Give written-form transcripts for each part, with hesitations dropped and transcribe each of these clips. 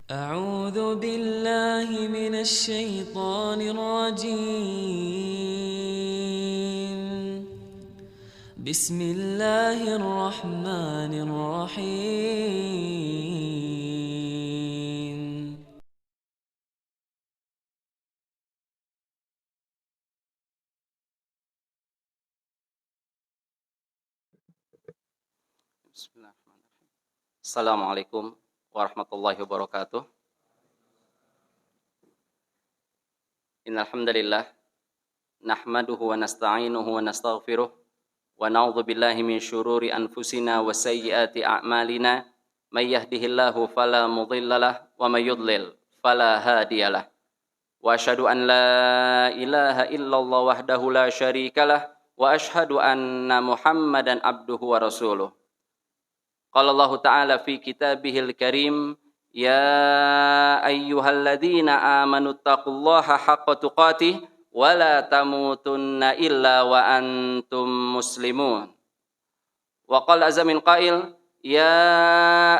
أعوذ بالله من الشيطان الرجيم بسم الله الرحمن الرحيم Bismillahirrahmanirrahim. Assalamualaikum warahmatullahi wabarakatuh. Innal hamdalillah nahmaduhu wa nasta'inuhu wa nastaghfiruh wa na'udzu billahi min syururi anfusina wa sayyiati a'malina may yahdihillahu fala mudhillalah wa may yudlil fala hadiyalah. Wa asyhadu an la ilaha illallah wahdahu la syarikalah wa asyhadu anna Muhammadan abduhu wa rasuluh. Qala Allah Ta'ala fi kitabihil karim, ya ayyuhalladzina amanu taqullaha haqqa tuqatih wa la tamutunna illa wa antum muslimun. Wa qala azza min qail, ya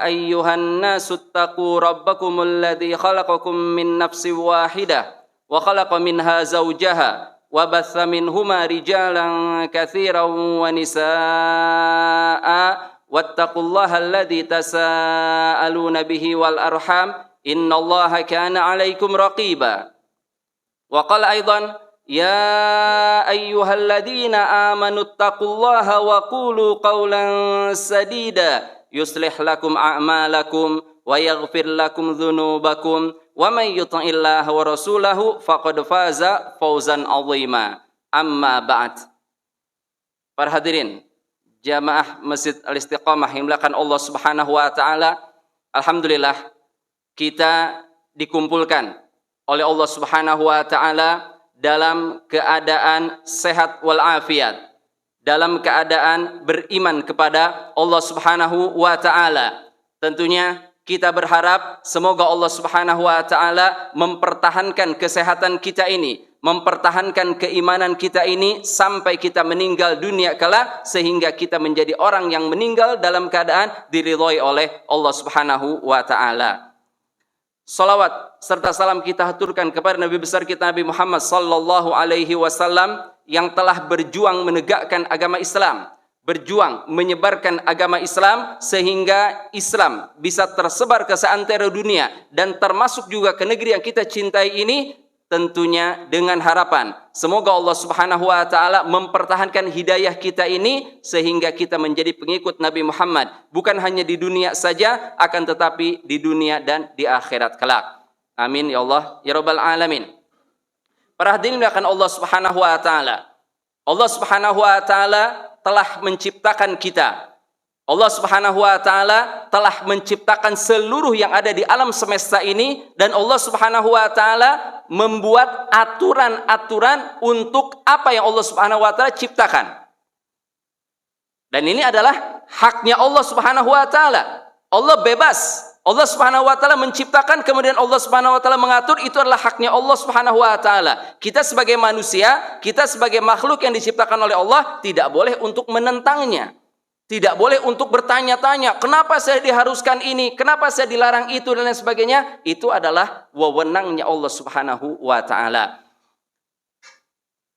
ayyuhan nasu taqu rabbakumul ladzi khalaqakum min nafsin wahidah wa khalaqa minha zawjaha wa batha minhuma rijalan katsiran wa nisaa'a wattaqullaha alladzi tasaaluna bihi wal arham innallaha kana 'alaikum raqiba. Wa qala aidan ya ayyuhalladzina amanu taqullaha wa qulu qawlan sadida yuslih lakum a'malakum wa yaghfir lakum dzunubakum wa may yuti'illaha wa rasulahu faqad faza fawzan 'azima. Amma ba'd. Para hadirin jamaah Masjid Al-Istiqamah yang dimuliakan Allah Subhanahu wa taala, alhamdulillah kita dikumpulkan oleh Allah Subhanahu wa taala dalam keadaan sehat wal afiat, dalam keadaan beriman kepada Allah Subhanahu wa taala. Tentunya kita berharap semoga Allah Subhanahu wa taala mempertahankan kesehatan kita ini, mempertahankan keimanan kita ini sampai kita meninggal dunia kelak, sehingga kita menjadi orang yang meninggal dalam keadaan diridhoi oleh Allah Subhanahu wa taala. Salawat serta salam kita haturkan kepada Nabi besar kita Nabi Muhammad sallallahu alaihi wasallam yang telah berjuang menegakkan agama Islam, berjuang menyebarkan agama Islam sehingga Islam bisa tersebar ke seantero dunia dan termasuk juga ke negeri yang kita cintai ini, tentunya dengan harapan semoga Allah Subhanahu wa taala mempertahankan hidayah kita ini sehingga kita menjadi pengikut Nabi Muhammad bukan hanya di dunia saja akan tetapi di dunia dan di akhirat kelak. Amin ya Allah ya rabbal alamin. Para hadirin akan Allah Subhanahu wa taala. Allah Subhanahu wa taala telah menciptakan kita. Allah Subhanahu wa taala telah menciptakan seluruh yang ada di alam semesta ini dan Allah Subhanahu wa taala membuat aturan-aturan untuk apa yang Allah Subhanahu wa taala ciptakan. Dan ini adalah haknya Allah Subhanahu wa taala. Allah bebas. Allah Subhanahu wa taala menciptakan kemudian Allah Subhanahu wa taala mengatur, itu adalah haknya Allah Subhanahu wa taala. Kita sebagai manusia, kita sebagai makhluk yang diciptakan oleh Allah tidak boleh untuk menentangnya. Tidak boleh untuk bertanya-tanya, kenapa saya diharuskan ini, kenapa saya dilarang itu, dan lain sebagainya. Itu adalah wewenangnya Allah Subhanahu wa ta'ala.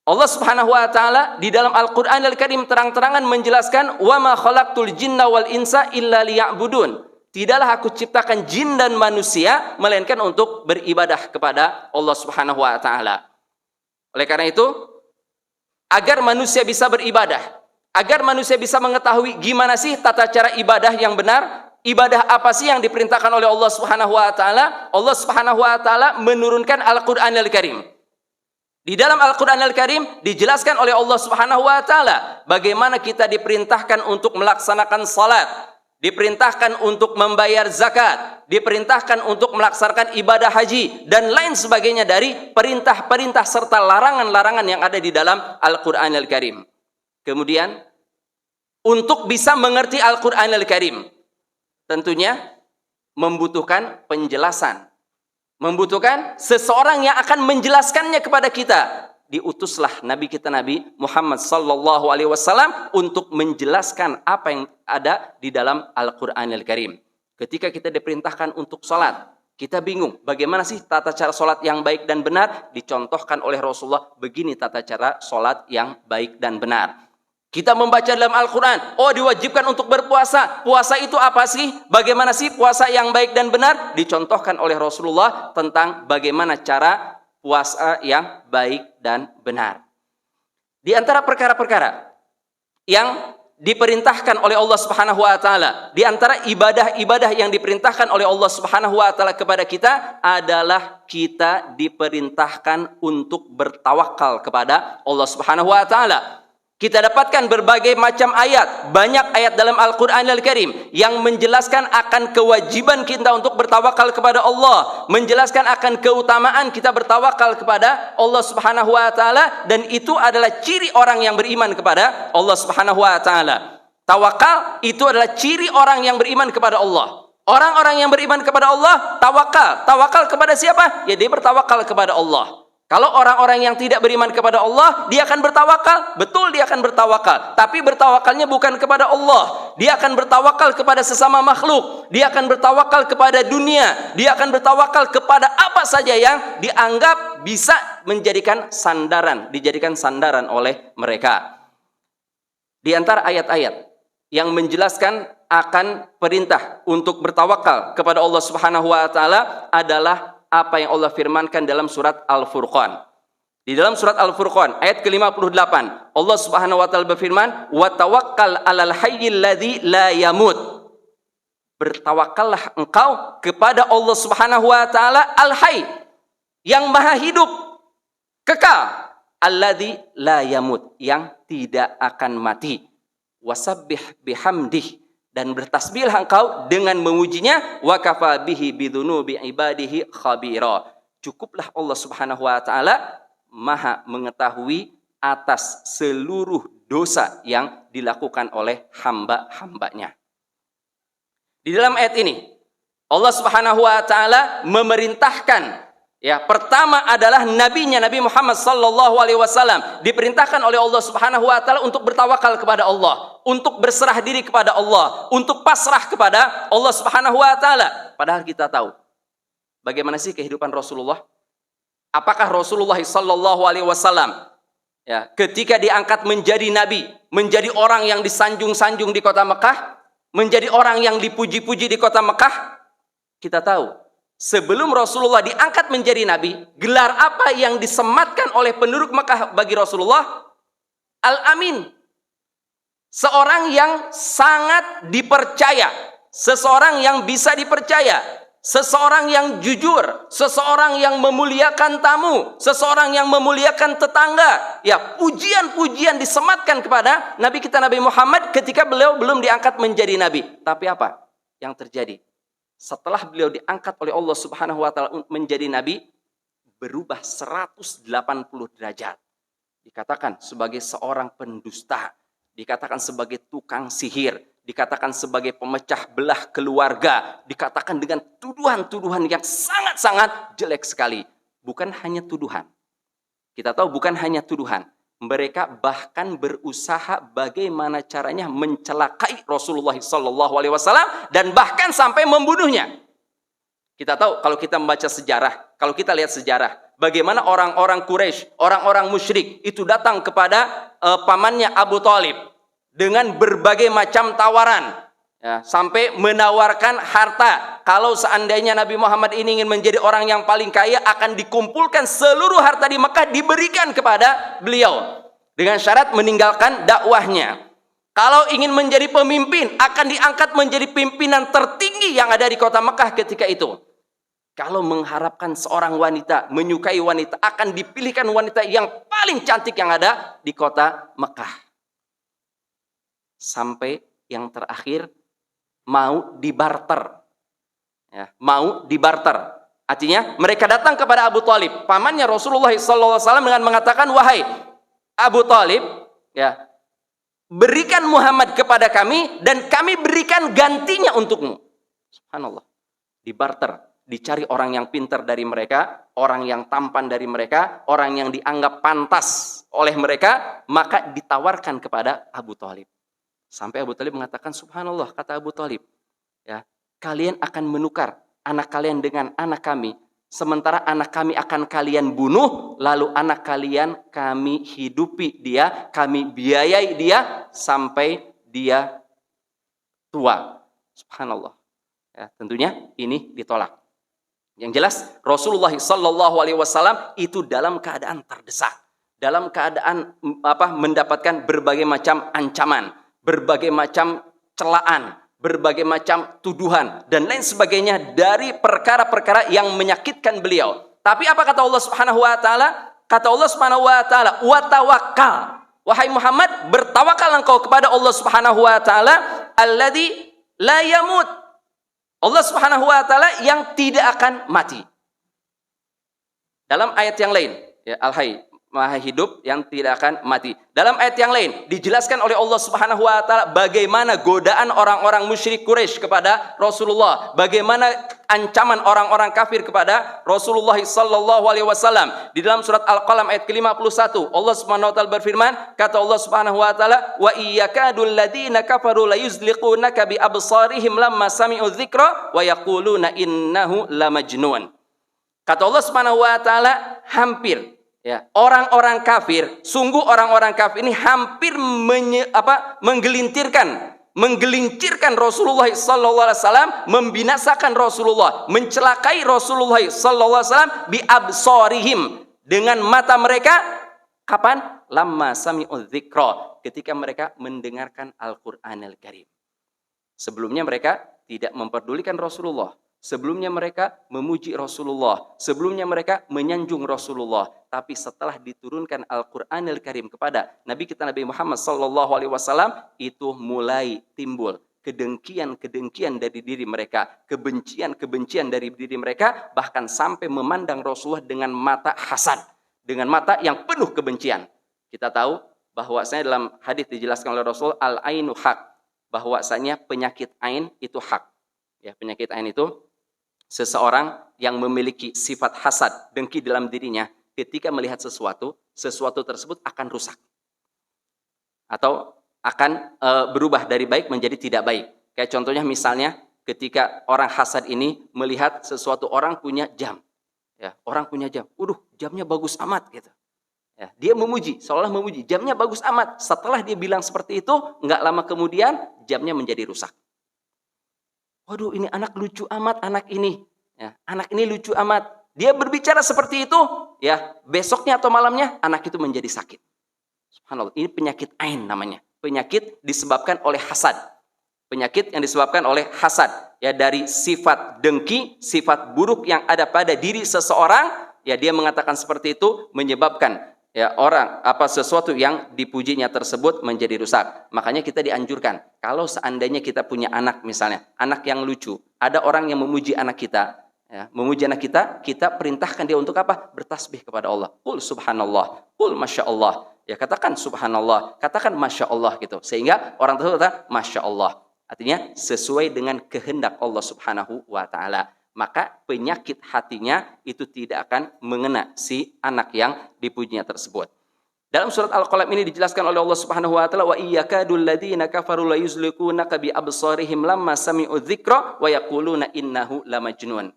Allah Subhanahu wa ta'ala di dalam Al-Quran Al-Karim terang-terangan menjelaskan, وَمَا خَلَقْتُ الْجِنَّ وَالْإِنسَ إِلَّا لِيَعْبُدُونَ. Tidaklah aku ciptakan jin dan manusia, melainkan untuk beribadah kepada Allah Subhanahu wa ta'ala. Oleh karena itu, agar manusia bisa beribadah, agar manusia bisa mengetahui gimana sih tata cara ibadah yang benar, ibadah apa sih yang diperintahkan oleh Allah Subhanahu wa taala, Allah Subhanahu wa taala menurunkan Al-Qur'anul Karim. Di dalam Al-Qur'anul Karim dijelaskan oleh Allah Subhanahu wa taala bagaimana kita diperintahkan untuk melaksanakan salat, diperintahkan untuk membayar zakat, diperintahkan untuk melaksanakan ibadah haji dan lain sebagainya dari perintah-perintah serta larangan-larangan yang ada di dalam Al-Qur'anul Karim. Kemudian untuk bisa mengerti Al-Quran Al-Karim tentunya membutuhkan penjelasan, membutuhkan seseorang yang akan menjelaskannya kepada kita. Diutuslah Nabi kita Nabi Muhammad sallallahu alaihi wasallam untuk menjelaskan apa yang ada di dalam Al-Quran Al-Karim. Ketika kita diperintahkan untuk salat, Kita bingung, bagaimana sih tata cara sholat yang baik dan benar? Dicontohkan oleh Rasulullah, begini tata cara sholat yang baik dan benar. Kita membaca dalam Al-Quran, oh diwajibkan untuk berpuasa. Puasa itu apa sih? Bagaimana sih puasa yang baik dan benar? Dicontohkan oleh Rasulullah tentang bagaimana cara puasa yang baik dan benar. Di antara perkara-perkara yang diperintahkan oleh Allah Subhanahu wa taala, di antara ibadah-ibadah yang diperintahkan oleh Allah Subhanahu wa taala kepada kita adalah kita diperintahkan untuk bertawakal kepada Allah Subhanahu wa taala. Kita dapatkan berbagai macam ayat, banyak ayat dalam Al-Qur'anul Karim yang menjelaskan akan kewajiban kita untuk bertawakal kepada Allah, menjelaskan akan keutamaan kita bertawakal kepada Allah Subhanahu wa taala, dan itu adalah ciri orang yang beriman kepada Allah Subhanahu wa taala. Tawakal itu adalah ciri orang yang beriman kepada Allah. Orang-orang yang beriman kepada Allah tawakal. Tawakal kepada siapa? Ya, dia bertawakal kepada Allah. Kalau orang-orang yang tidak beriman kepada Allah, dia akan bertawakal. Betul, dia akan bertawakal. Tapi bertawakalnya bukan kepada Allah. Dia akan bertawakal kepada sesama makhluk. Dia akan bertawakal kepada dunia. Dia akan bertawakal kepada apa saja yang dianggap bisa menjadikan sandaran, dijadikan sandaran oleh mereka. Di antara ayat-ayat yang menjelaskan akan perintah untuk bertawakal kepada Allah Subhanahu wa taala adalah apa yang Allah firmankan dalam surat Al-Furqan. Di dalam surat Al-Furqan ayat ke-58, Allah Subhanahu wa taala berfirman, "Wa tawakkal 'alal hayyil ladzi la yamut." Bertawakallah engkau kepada Allah Subhanahu wa taala Al-Hayy, yang maha hidup, kekal, alladzi la yamut, yang tidak akan mati. Wasabbih bihamdih, dan bertasbihlah engkau dengan memujinya, wa kafa bihi bidzunubi ibadihi khabira. Cukuplah Allah Subhanahu wa taala maha mengetahui atas seluruh dosa yang dilakukan oleh hamba-hambanya. Di dalam ayat ini Allah Subhanahu wa taala memerintahkan, ya, pertama adalah nabinya Nabi Muhammad sallallahu alaihi wasallam diperintahkan oleh Allah Subhanahu wa taala untuk bertawakal kepada Allah, untuk berserah diri kepada Allah, untuk pasrah kepada Allah Subhanahu wa taala. Padahal kita tahu bagaimana sih kehidupan Rasulullah? Apakah Rasulullah sallallahu alaihi wasallam, ya, ketika diangkat menjadi nabi, menjadi orang yang disanjung-sanjung di kota Mekah, menjadi orang yang dipuji-puji di kota Mekah? Kita tahu sebelum Rasulullah diangkat menjadi nabi, gelar apa yang disematkan oleh penduduk Mekah bagi Rasulullah? Al-Amin. Seorang yang sangat dipercaya, seseorang yang bisa dipercaya, seseorang yang jujur, seseorang yang memuliakan tamu, seseorang yang memuliakan tetangga. Ya, pujian-pujian disematkan kepada Nabi kita Nabi Muhammad ketika beliau belum diangkat menjadi nabi. Tapi apa yang terjadi? Setelah beliau diangkat oleh Allah Subhanahu wa taala menjadi nabi, berubah 180 derajat. Dikatakan sebagai seorang pendusta, dikatakan sebagai tukang sihir, dikatakan sebagai pemecah belah keluarga, dikatakan dengan tuduhan-tuduhan yang sangat-sangat jelek sekali. Bukan hanya tuduhan. Kita tahu bukan hanya tuduhan. Mereka bahkan berusaha bagaimana caranya mencelakai Rasulullah SAW dan bahkan sampai membunuhnya. Kita tahu kalau kita membaca sejarah, kalau kita lihat sejarah, bagaimana orang-orang Quraisy, orang-orang musyrik itu datang kepada pamannya Abu Thalib dengan berbagai macam tawaran, ya, sampai menawarkan harta. Kalau seandainya Nabi Muhammad ini ingin menjadi orang yang paling kaya, akan dikumpulkan seluruh harta di Mekah diberikan kepada beliau dengan syarat meninggalkan dakwahnya. Kalau ingin menjadi pemimpin, akan diangkat menjadi pimpinan tertinggi yang ada di kota Mekah ketika itu. Kalau mengharapkan seorang wanita, menyukai wanita, akan dipilihkan wanita yang paling cantik yang ada di kota Mekah. Sampai yang terakhir mau dibarter, ya, mau dibarter. Artinya mereka datang kepada Abu Thalib, pamannya Rasulullah SAW, dengan mengatakan, wahai Abu Thalib, ya, berikan Muhammad kepada kami dan kami berikan gantinya untukmu. Subhanallah, dibarter. Dicari orang yang pintar dari mereka, orang yang tampan dari mereka, orang yang dianggap pantas oleh mereka, maka ditawarkan kepada Abu Thalib. Sampai Abu Thalib mengatakan, subhanallah, kata Abu Thalib, ya, kalian akan menukar anak kalian dengan anak kami, sementara anak kami akan kalian bunuh, lalu anak kalian kami hidupi dia, kami biayai dia sampai dia tua. Subhanallah. Ya, tentunya ini ditolak. Yang jelas Rasulullah SAW itu dalam keadaan terdesak, dalam keadaan mendapatkan berbagai macam ancaman, berbagai macam celaan, berbagai macam tuduhan dan lain sebagainya dari perkara-perkara yang menyakitkan beliau. Tapi apa kata Allah Subhanahu wa taala? Kata Allah Subhanahu wa taala, "Wa tawakkal." Wahai Muhammad, bertawakal engkau kepada Allah Subhanahu wa taala, alladzi la yamut. Allah Subhanahu wa taala yang tidak akan mati. Dalam ayat yang lain, ya, Al-Hayy, Maha hidup yang tidak akan mati. Dalam ayat yang lain dijelaskan oleh Allah Subhanahu wa taala bagaimana godaan orang-orang musyrik Quraisy kepada Rasulullah, bagaimana ancaman orang-orang kafir kepada Rasulullah sallallahu alaihi wasallam. Di dalam surat Al-Qalam ayat ke-51, Allah Subhanahu wa taala berfirman, kata Allah Subhanahu wa taala, "Wa iyyakadul ladzina kafaru la yuzliqunaka bi absarihim lamma sami'u dzikra wa yaquluna innahu lamajnun." Kata Allah Subhanahu wa taala, hampir ya, orang-orang kafir, sungguh orang-orang kafir ini hampir menggelincirkan Rasulullah sallallahu alaihi wasallam, membinasakan Rasulullah, mencelakai Rasulullah sallallahu alaihi wasallam bi absarihim, dengan mata mereka. Kapan? Lamma sami'u dzikra, ketika mereka mendengarkan Al-Qur'anul Karim. Sebelumnya mereka tidak memperdulikan Rasulullah. Sebelumnya mereka memuji Rasulullah, sebelumnya mereka menyanjung Rasulullah, tapi setelah diturunkan Al-Qur'anul Karim kepada Nabi kita Nabi Muhammad sallallahu alaihi wasallam, itu mulai timbul kedengkian dari diri mereka, kebencian dari diri mereka, bahkan sampai memandang Rasulullah dengan mata hasad, dengan mata yang penuh kebencian. Kita tahu bahwasanya dalam hadis dijelaskan oleh Rasul, al-ainu haq, bahwasanya penyakit ain itu hak. Ya, penyakit ain itu seseorang yang memiliki sifat hasad, dengki dalam dirinya, ketika melihat sesuatu tersebut akan rusak. Atau akan berubah dari baik menjadi tidak baik. Kayak contohnya misalnya ketika orang hasad ini melihat sesuatu orang punya jam. Ya, orang punya jam. Jamnya bagus amat gitu. Ya, dia memuji, seolah memuji, jamnya bagus amat. Setelah dia bilang seperti itu, enggak lama kemudian jamnya menjadi rusak. Waduh, ini anak lucu amat, anak ini. Ya, anak ini lucu amat. Dia berbicara seperti itu, ya, besoknya atau malamnya anak itu menjadi sakit. Subhanallah, ini penyakit ain namanya. Penyakit disebabkan oleh hasad. Penyakit yang disebabkan oleh hasad, ya, dari sifat dengki, sifat buruk yang ada pada diri seseorang, ya, dia mengatakan seperti itu menyebabkan ya sesuatu yang dipujinya tersebut menjadi rusak. Makanya kita dianjurkan, kalau seandainya kita punya anak, misalnya anak yang lucu, ada orang yang memuji anak kita, ya, kita perintahkan dia untuk apa? Bertasbih kepada Allah. Qul subhanallah, qul masyaallah. Ya, katakan subhanallah, katakan masyaallah gitu. Sehingga orang tersebut kata masyaallah. Artinya sesuai dengan kehendak Allah Subhanahu wa taala. Maka penyakit hatinya itu tidak akan mengena si anak yang dipujinya tersebut. Dalam surat Al-Qalam ini dijelaskan oleh Allah Subhanahu wa taala, wa iyyakadul ladzina kafaru la yuzliqunaka bi absarihim lamma sami'u dzikra wa yaquluna innahu lamajnun.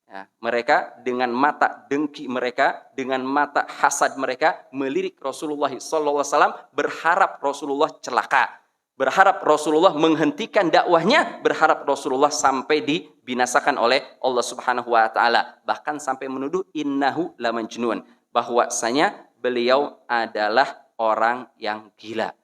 Ya, mereka dengan mata dengki mereka, dengan mata hasad mereka melirik Rasulullah sallallahu alaihi wasallam, berharap Rasulullah celaka, berharap Rasulullah menghentikan dakwahnya, berharap Rasulullah sampai dibinasakan oleh Allah Subhanahu wa taala, bahkan sampai menuduh innahu lamajnun, bahwasanya beliau adalah orang yang gila.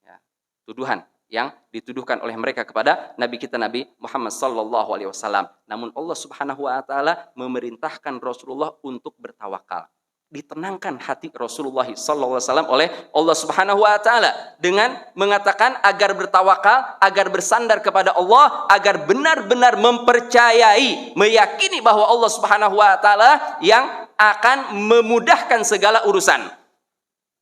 Ya, tuduhan yang dituduhkan oleh mereka kepada Nabi kita Nabi Muhammad sallallahu alaihi wasallam. Namun Allah Subhanahu wa taala memerintahkan Rasulullah untuk bertawakal. Ditenangkan hati Rasulullah sallallahu alaihi wasallam oleh Allah Subhanahu wa taala dengan mengatakan agar bertawakal, agar bersandar kepada Allah, agar benar-benar mempercayai, meyakini bahwa Allah Subhanahu wa taala yang akan memudahkan segala urusan.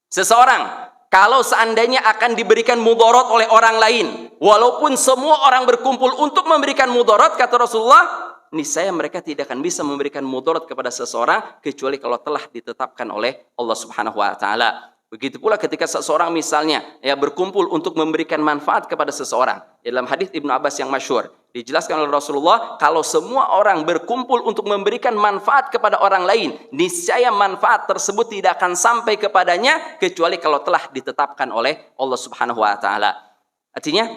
Seseorang kalau seandainya akan diberikan mudarat oleh orang lain, walaupun semua orang berkumpul untuk memberikan mudarat, kata Rasulullah, niscaya mereka tidak akan bisa memberikan mudarat kepada seseorang kecuali kalau telah ditetapkan oleh Allah Subhanahu wa taala. Begitu pula ketika seseorang misalnya berkumpul untuk memberikan manfaat kepada seseorang. Dalam hadis Ibnu Abbas yang masyhur dijelaskan oleh Rasulullah, kalau semua orang berkumpul untuk memberikan manfaat kepada orang lain, niscaya manfaat tersebut tidak akan sampai kepadanya kecuali kalau telah ditetapkan oleh Allah Subhanahu wa taala. Artinya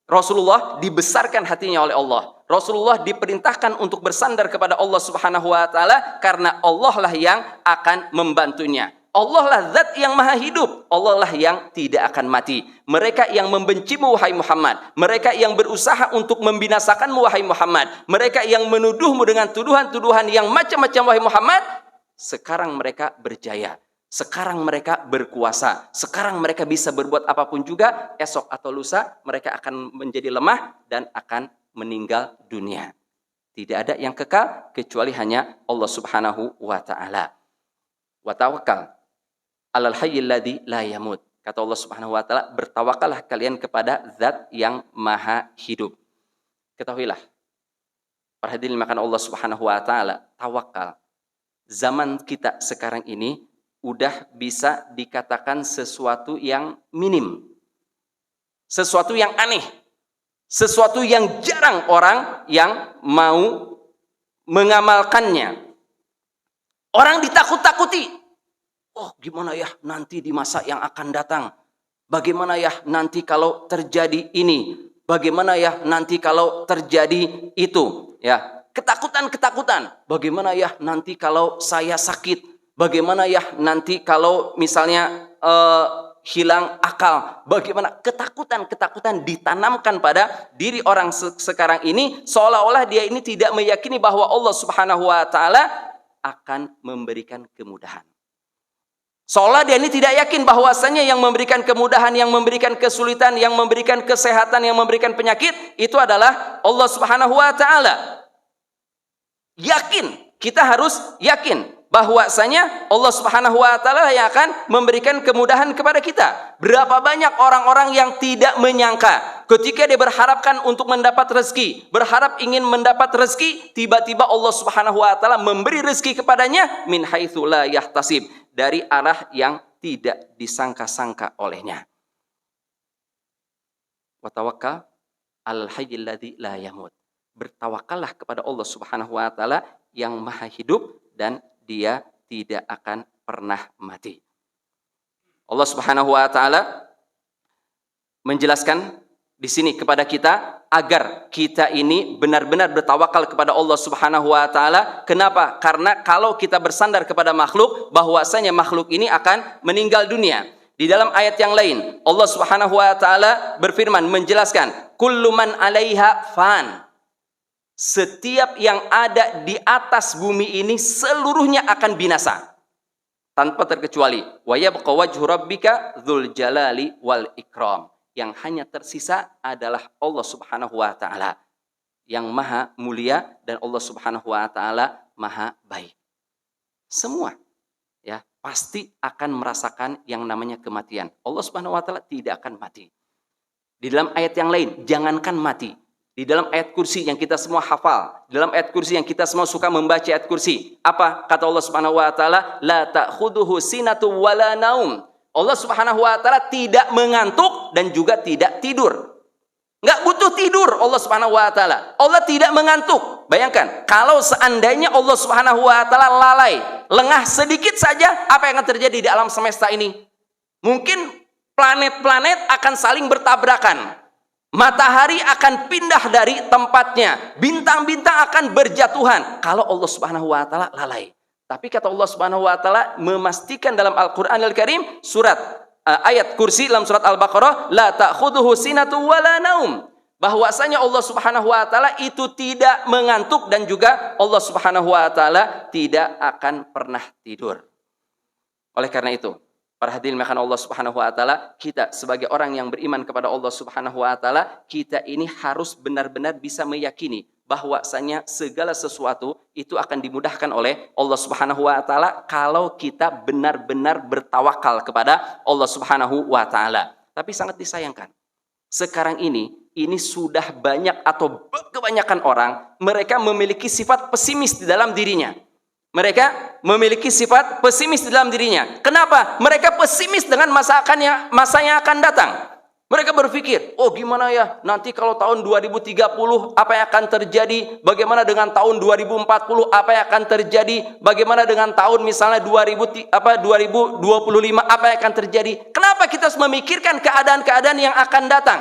Rasulullah dibesarkan hatinya oleh Allah. Rasulullah diperintahkan untuk bersandar kepada Allah Subhanahu wa taala karena Allah lah yang akan membantunya. Allah lah zat yang maha hidup. Allah lah yang tidak akan mati. Mereka yang membencimu wahai Muhammad, mereka yang berusaha untuk membinasakanmu wahai Muhammad, mereka yang menuduhmu dengan tuduhan-tuduhan yang macam-macam wahai Muhammad, sekarang mereka berjaya. Sekarang mereka berkuasa. Sekarang mereka bisa berbuat apapun juga. Esok atau lusa mereka akan menjadi lemah dan akan meninggal dunia. Tidak ada yang kekal kecuali hanya Allah Subhanahu wa taala. Wa tawakkal 'alal hayyil ladzi la yamut. Kata Allah Subhanahu wa taala, bertawakallah kalian kepada zat yang maha hidup. Ketahuilah, para hadirin makan Allah Subhanahu wa taala, tawakal. Zaman kita sekarang ini udah bisa dikatakan sesuatu yang minim. Sesuatu yang aneh. Sesuatu yang jarang orang yang mau mengamalkannya. Orang ditakut-takuti. Oh, gimana ya nanti di masa yang akan datang? Bagaimana ya nanti kalau terjadi ini? Bagaimana ya nanti kalau terjadi itu? Ya, ketakutan-ketakutan. Bagaimana ya nanti kalau saya sakit? Bagaimana ya nanti kalau misalnya hilang akal? Bagaimana? Ketakutan-ketakutan ditanamkan pada diri orang sekarang ini, seolah-olah dia ini tidak meyakini bahwa Allah Subhanahu wa taala akan memberikan kemudahan. Seolah dia ini tidak yakin bahwasanya yang memberikan kemudahan, yang memberikan kesulitan, yang memberikan kesehatan, yang memberikan penyakit itu adalah Allah Subhanahu wa taala. Yakin, kita harus yakin bahwasanya Allah Subhanahu wa taala yang akan memberikan kemudahan kepada kita. Berapa banyak orang-orang yang tidak menyangka ketika dia berharapkan untuk mendapat rezeki, berharap ingin mendapat rezeki, tiba-tiba Allah Subhanahu wa taala memberi rezeki kepadanya min haitsu la yahtasib, dari arah yang tidak disangka-sangka olehnya. Wa tawakkal 'alal hayyil ladzi la yamut. Bertawakallah kepada Allah Subhanahu wa taala yang maha hidup dan dia tidak akan pernah mati. Allah Subhanahu wa taala menjelaskan di sini kepada kita agar kita ini benar-benar bertawakal kepada Allah Subhanahu wa taala. Kenapa? Karena kalau kita bersandar kepada makhluk, bahwasanya makhluk ini akan meninggal dunia. Di dalam ayat yang lain, Allah Subhanahu wa taala berfirman menjelaskan, "Kullu man 'alaiha fan." Setiap yang ada di atas bumi ini seluruhnya akan binasa tanpa terkecuali. Wa yabqa wajhu rabbika dzul jalali wal ikram. Yang hanya tersisa adalah Allah Subhanahu wa taala yang maha mulia dan Allah Subhanahu wa taala maha baik. Semua ya pasti akan merasakan yang namanya kematian. Allah Subhanahu wa taala tidak akan mati. Di dalam ayat yang lain, jangankan mati. Di dalam ayat kursi yang kita semua hafal, di dalam ayat kursi yang kita semua suka membaca ayat kursi, apa kata Allah Subhanahu wa taala? La ta'khudhuhu sinatu wala naum. Allah Subhanahu wa taala tidak mengantuk dan juga tidak tidur. Enggak butuh tidur Allah Subhanahu wa taala. Allah tidak mengantuk. Bayangkan, kalau seandainya Allah Subhanahu wa taala lalai, lengah sedikit saja, apa yang akan terjadi di alam semesta ini? Mungkin planet-planet akan saling bertabrakan. Matahari akan pindah dari tempatnya. Bintang-bintang akan berjatuhan kalau Allah Subhanahu wa taala lalai. Tapi kata Allah Subhanahu wa taala memastikan dalam Al-Qur'anul Karim surat ayat kursi dalam surat Al-Baqarah, la ta'khudhuhu sinatu wala naum. Bahwasanya Allah Subhanahu wa taala itu tidak mengantuk dan juga Allah Subhanahu wa taala tidak akan pernah tidur. Oleh karena itu, para hadirin makan Allah Subhanahu wa taala, kita sebagai orang yang beriman kepada Allah Subhanahu wa taala, kita ini harus benar-benar bisa meyakini bahwasanya segala sesuatu itu akan dimudahkan oleh Allah Subhanahu wa taala kalau kita benar-benar bertawakal kepada Allah Subhanahu wa taala. Tapi sangat disayangkan, sekarang ini sudah banyak atau kebanyakan orang mereka memiliki sifat pesimis di dalam dirinya. Mereka memiliki sifat pesimis di dalam dirinya. Kenapa? Mereka pesimis dengan masa yang akan datang. Mereka berpikir, oh gimana ya nanti kalau tahun 2030 apa yang akan terjadi? Bagaimana dengan tahun 2040 apa yang akan terjadi? Bagaimana dengan tahun misalnya 2025 apa yang akan terjadi? Kenapa kita harus memikirkan keadaan-keadaan yang akan datang?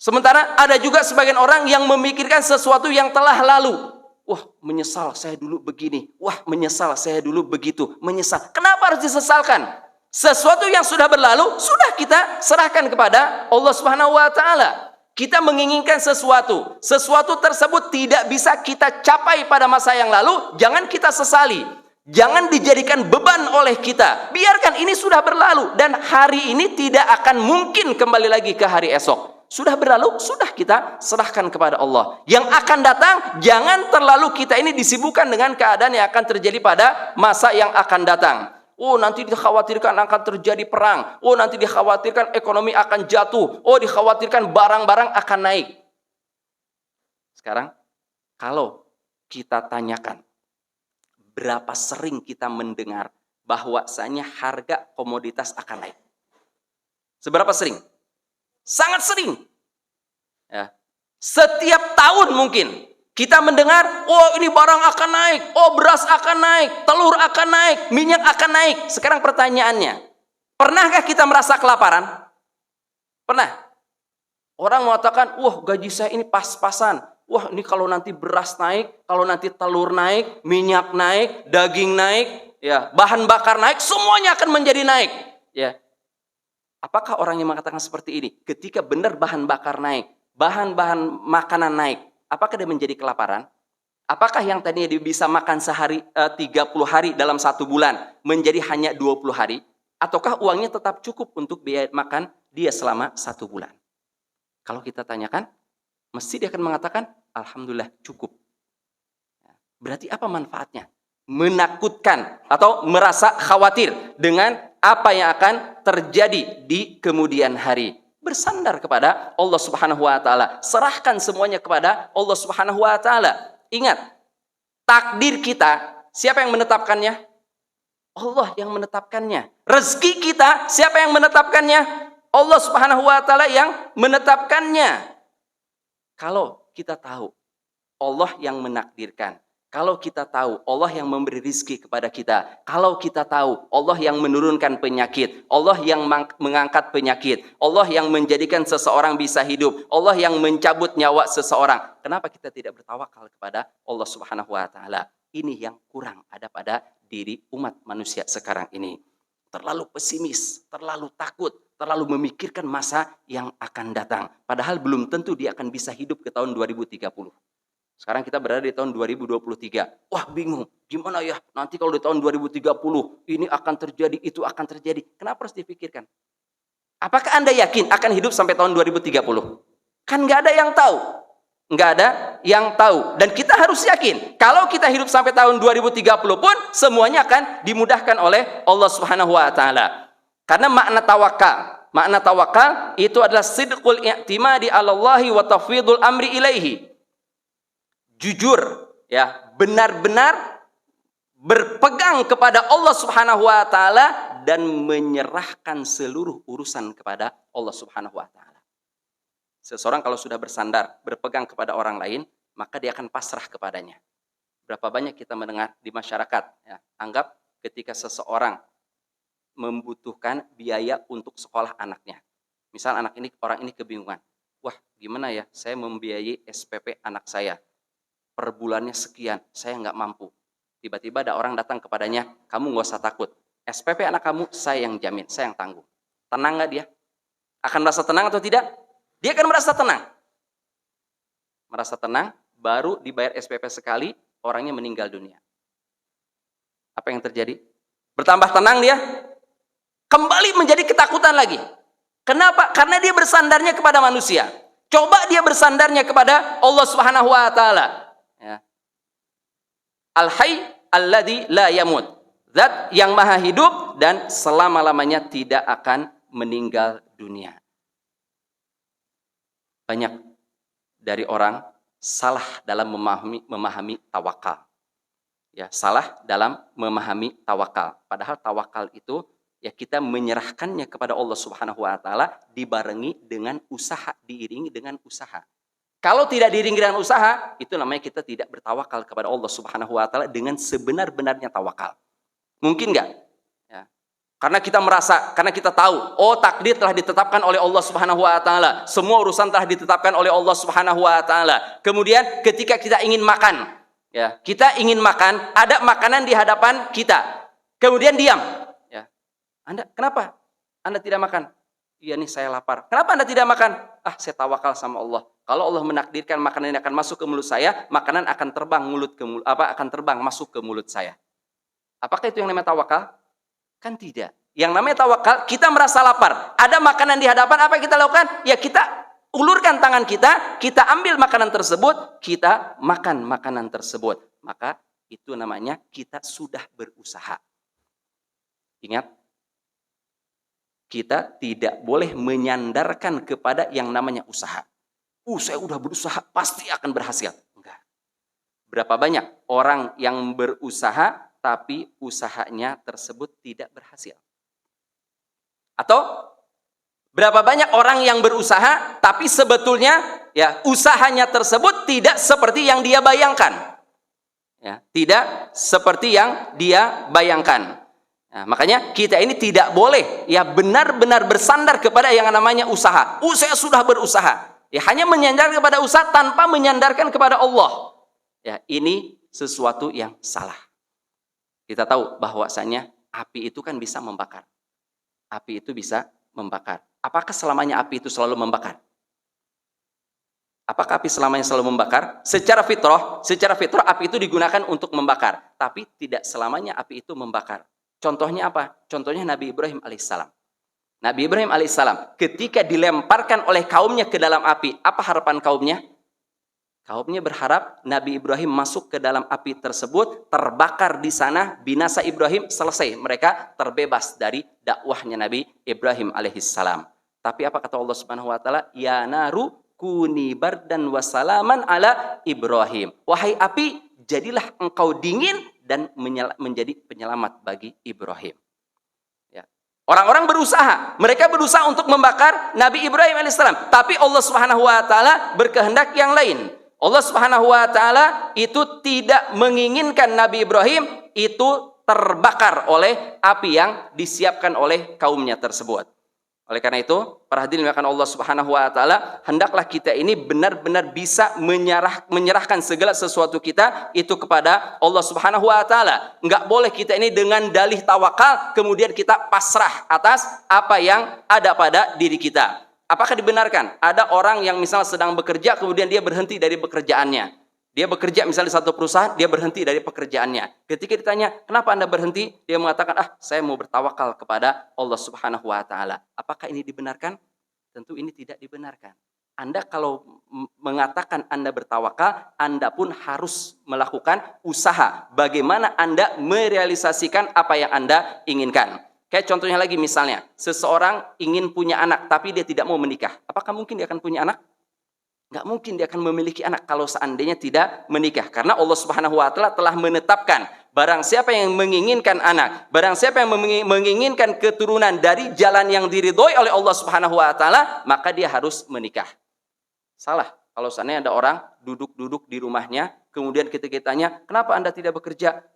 Sementara ada juga sebagian orang yang memikirkan sesuatu yang telah lalu. Wah, menyesal saya dulu begini. Wah, menyesal saya dulu begitu. Menyesal. Kenapa harus disesalkan? Sesuatu yang sudah berlalu, sudah kita serahkan kepada Allah Subhanahu wa Ta'ala. Kita menginginkan sesuatu. Sesuatu tersebut tidak bisa kita capai pada masa yang lalu, jangan kita sesali. Jangan dijadikan beban oleh kita. Biarkan ini sudah berlalu. Dan hari ini tidak akan mungkin kembali lagi ke hari esok. Sudah berlalu, sudah kita serahkan kepada Allah. Yang akan datang, jangan terlalu kita ini disibukkan dengan keadaan yang akan terjadi pada masa yang akan datang. Oh, nanti dikhawatirkan akan terjadi perang. Oh, nanti dikhawatirkan ekonomi akan jatuh. Oh, dikhawatirkan barang-barang akan naik. Sekarang, kalau kita tanyakan, berapa sering kita mendengar bahwasanya harga komoditas akan naik? Seberapa sering? Sangat sering. Ya. Setiap tahun mungkin kita mendengar, oh ini barang akan naik, oh beras akan naik, telur akan naik, minyak akan naik. Sekarang pertanyaannya, pernahkah kita merasa kelaparan? Pernah? Orang mengatakan, wah gaji saya ini pas-pasan. Wah ini kalau nanti beras naik, kalau nanti telur naik, minyak naik, daging naik, ya bahan bakar naik, semuanya akan menjadi naik. Ya. Apakah orang yang mengatakan seperti ini? Ketika benar bahan bakar naik, bahan-bahan makanan naik, apakah dia menjadi kelaparan? Apakah yang tadinya dia bisa makan sehari 30 hari dalam 1 bulan menjadi hanya 20 hari? Ataukah uangnya tetap cukup untuk biaya makan dia selama 1 bulan? Kalau kita tanyakan, mesti dia akan mengatakan, alhamdulillah cukup. Berarti apa manfaatnya? Menakutkan atau merasa khawatir dengan apa yang akan terjadi di kemudian hari. Bersandar kepada Allah Subhanahu wa Ta'ala. Serahkan semuanya kepada Allah Subhanahu wa Ta'ala. Ingat, takdir kita, siapa yang menetapkannya? Allah yang menetapkannya. Rezeki kita, siapa yang menetapkannya? Allah Subhanahu wa Ta'ala yang menetapkannya. Kalau kita tahu Allah yang menakdirkan, kalau kita tahu Allah yang memberi rizki kepada kita, kalau kita tahu Allah yang menurunkan penyakit, Allah yang mengangkat penyakit, Allah yang menjadikan seseorang bisa hidup, Allah yang mencabut nyawa seseorang, kenapa kita tidak bertawakal kepada Allah Subhanahu wa Ta'ala? Ini yang kurang ada pada diri umat manusia sekarang ini. Terlalu pesimis, terlalu takut, terlalu memikirkan masa yang akan datang. Padahal belum tentu dia akan bisa hidup ke tahun 2030. Sekarang kita berada di tahun 2023. Wah bingung, gimana ya nanti kalau di tahun 2030 ini akan terjadi, itu akan terjadi. Kenapa harus dipikirkan? Apakah Anda yakin akan hidup sampai tahun 2030? Kan nggak ada yang tahu. Nggak ada yang tahu. Dan kita harus yakin, kalau kita hidup sampai tahun 2030 pun, semuanya akan dimudahkan oleh Allah Subhanahu wa Ta'ala. Karena makna tawakal itu adalah sidqul i'timadi 'alallahi wa tafwidul amri ilaihi. Jujur, ya, benar-benar berpegang kepada Allah Subhanahu wa Ta'ala dan menyerahkan seluruh urusan kepada Allah Subhanahu wa Ta'ala. Seseorang kalau sudah bersandar, berpegang kepada orang lain, maka dia akan pasrah kepadanya. Berapa banyak kita mendengar di masyarakat, ya, anggap ketika seseorang membutuhkan biaya untuk sekolah anaknya. Misal orang ini kebingungan. Wah, gimana ya saya membiayai SPP anak saya? Per bulannya sekian, saya nggak mampu. Tiba-tiba ada orang datang kepadanya, kamu nggak usah takut. SPP anak kamu saya yang jamin, saya yang tanggung. Tenang nggak dia? Akan merasa tenang atau tidak? Dia akan merasa tenang. Merasa tenang, baru dibayar SPP sekali, orangnya meninggal dunia. Apa yang terjadi? Bertambah tenang dia, kembali menjadi ketakutan lagi. Kenapa? Karena dia bersandarnya kepada manusia. Coba dia bersandarnya kepada Allah Subhanahu wa Ta'ala. Ya. Al-Hayy alladzi la yamut. Zat yang maha hidup dan selama-lamanya tidak akan meninggal dunia. Banyak dari orang salah dalam memahami tawakal. Ya, salah dalam memahami tawakal. Padahal tawakal itu ya kita menyerahkannya kepada Allah Subhanahu wa taala dibarengi dengan usaha, diiringi dengan usaha. Kalau tidak diiringi dengan usaha, itu namanya kita tidak bertawakal kepada Allah Subhanahu wa taala dengan sebenar-benarnya tawakal. Mungkin enggak? Ya. Karena kita merasa, karena kita tahu, oh takdir telah ditetapkan oleh Allah Subhanahu wa taala. Semua urusan telah ditetapkan oleh Allah Subhanahu wa taala. Kemudian ketika kita ingin makan, ya, kita ingin makan, ada makanan di hadapan kita. Kemudian diam. Ya. Anda kenapa? Anda tidak makan? Iya nih saya lapar. Kenapa Anda tidak makan? Ah, saya tawakal sama Allah. Kalau Allah menakdirkan makanan ini akan masuk ke mulut saya, makanan akan terbang akan terbang masuk ke mulut saya. Apakah itu yang namanya tawakal? Kan tidak. Yang namanya tawakal, kita merasa lapar. Ada makanan di hadapan, apa yang kita lakukan? Ya kita ulurkan tangan kita ambil makanan tersebut, kita makan makanan tersebut. Maka itu namanya kita sudah berusaha. Ingat, kita tidak boleh menyandarkan kepada yang namanya usaha. Saya udah berusaha, pasti akan berhasil. Enggak. Berapa banyak orang yang berusaha, tapi usahanya tersebut tidak berhasil? Atau berapa banyak orang yang berusaha, tapi sebetulnya ya usahanya tersebut tidak seperti yang dia bayangkan. Ya, tidak seperti yang dia bayangkan. Nah, makanya kita ini tidak boleh ya benar-benar bersandar kepada yang namanya usaha. Saya sudah berusaha. Ya, hanya menyandarkan kepada usaha tanpa menyandarkan kepada Allah. Ya, ini sesuatu yang salah. Kita tahu bahwasanya api itu kan bisa membakar. Api itu bisa membakar. Apakah selamanya api itu selalu membakar? Apakah api selamanya selalu membakar? Secara fitrah api itu digunakan untuk membakar. Tapi tidak selamanya api itu membakar. Contohnya apa? Contohnya Nabi Ibrahim alaihissalam. Nabi Ibrahim alaihissalam ketika dilemparkan oleh kaumnya ke dalam api, apa harapan kaumnya? Kaumnya berharap Nabi Ibrahim masuk ke dalam api tersebut, terbakar di sana, binasa Ibrahim, selesai. Mereka terbebas dari dakwahnya Nabi Ibrahim alaihissalam. Tapi apa kata Allah Subhanahu wa taala? Ya naru kuni bardan wasalaman ala Ibrahim. Wahai api, jadilah engkau dingin dan menjadi penyelamat bagi Ibrahim. Orang-orang berusaha, mereka berusaha untuk membakar Nabi Ibrahim alaihissalam, tapi Allah Subhanahu wa taala berkehendak yang lain. Allah Subhanahu wa taala itu tidak menginginkan Nabi Ibrahim itu terbakar oleh api yang disiapkan oleh kaumnya tersebut. Oleh karena itu, para hadirin yang dimuliakan Allah Subhanahu wa taala, hendaklah kita ini benar-benar bisa menyerahkan segala sesuatu kita itu kepada Allah Subhanahu wa taala. Enggak boleh kita ini dengan dalih tawakal kemudian kita pasrah atas apa yang ada pada diri kita. Apakah dibenarkan ada orang yang misalnya sedang bekerja kemudian dia berhenti dari pekerjaannya? Dia bekerja misalnya di satu perusahaan, dia berhenti dari pekerjaannya. Ketika ditanya, kenapa Anda berhenti? Dia mengatakan, saya mau bertawakal kepada Allah Subhanahu wa taala. Apakah ini dibenarkan? Tentu ini tidak dibenarkan. Anda kalau mengatakan Anda bertawakal, Anda pun harus melakukan usaha. Bagaimana Anda merealisasikan apa yang Anda inginkan. Kayak contohnya lagi misalnya, seseorang ingin punya anak, tapi dia tidak mau menikah. Apakah mungkin dia akan punya anak? Nggak mungkin dia akan memiliki anak kalau seandainya tidak menikah. Karena Allah Subhanahu wa taala telah menetapkan barang siapa yang menginginkan anak, barang siapa yang menginginkan keturunan dari jalan yang diridhoi oleh Allah Subhanahu wa taala, maka dia harus menikah. Salah kalau seandainya ada orang duduk-duduk di rumahnya, kemudian ketika ditanya, "Kenapa Anda tidak bekerja?"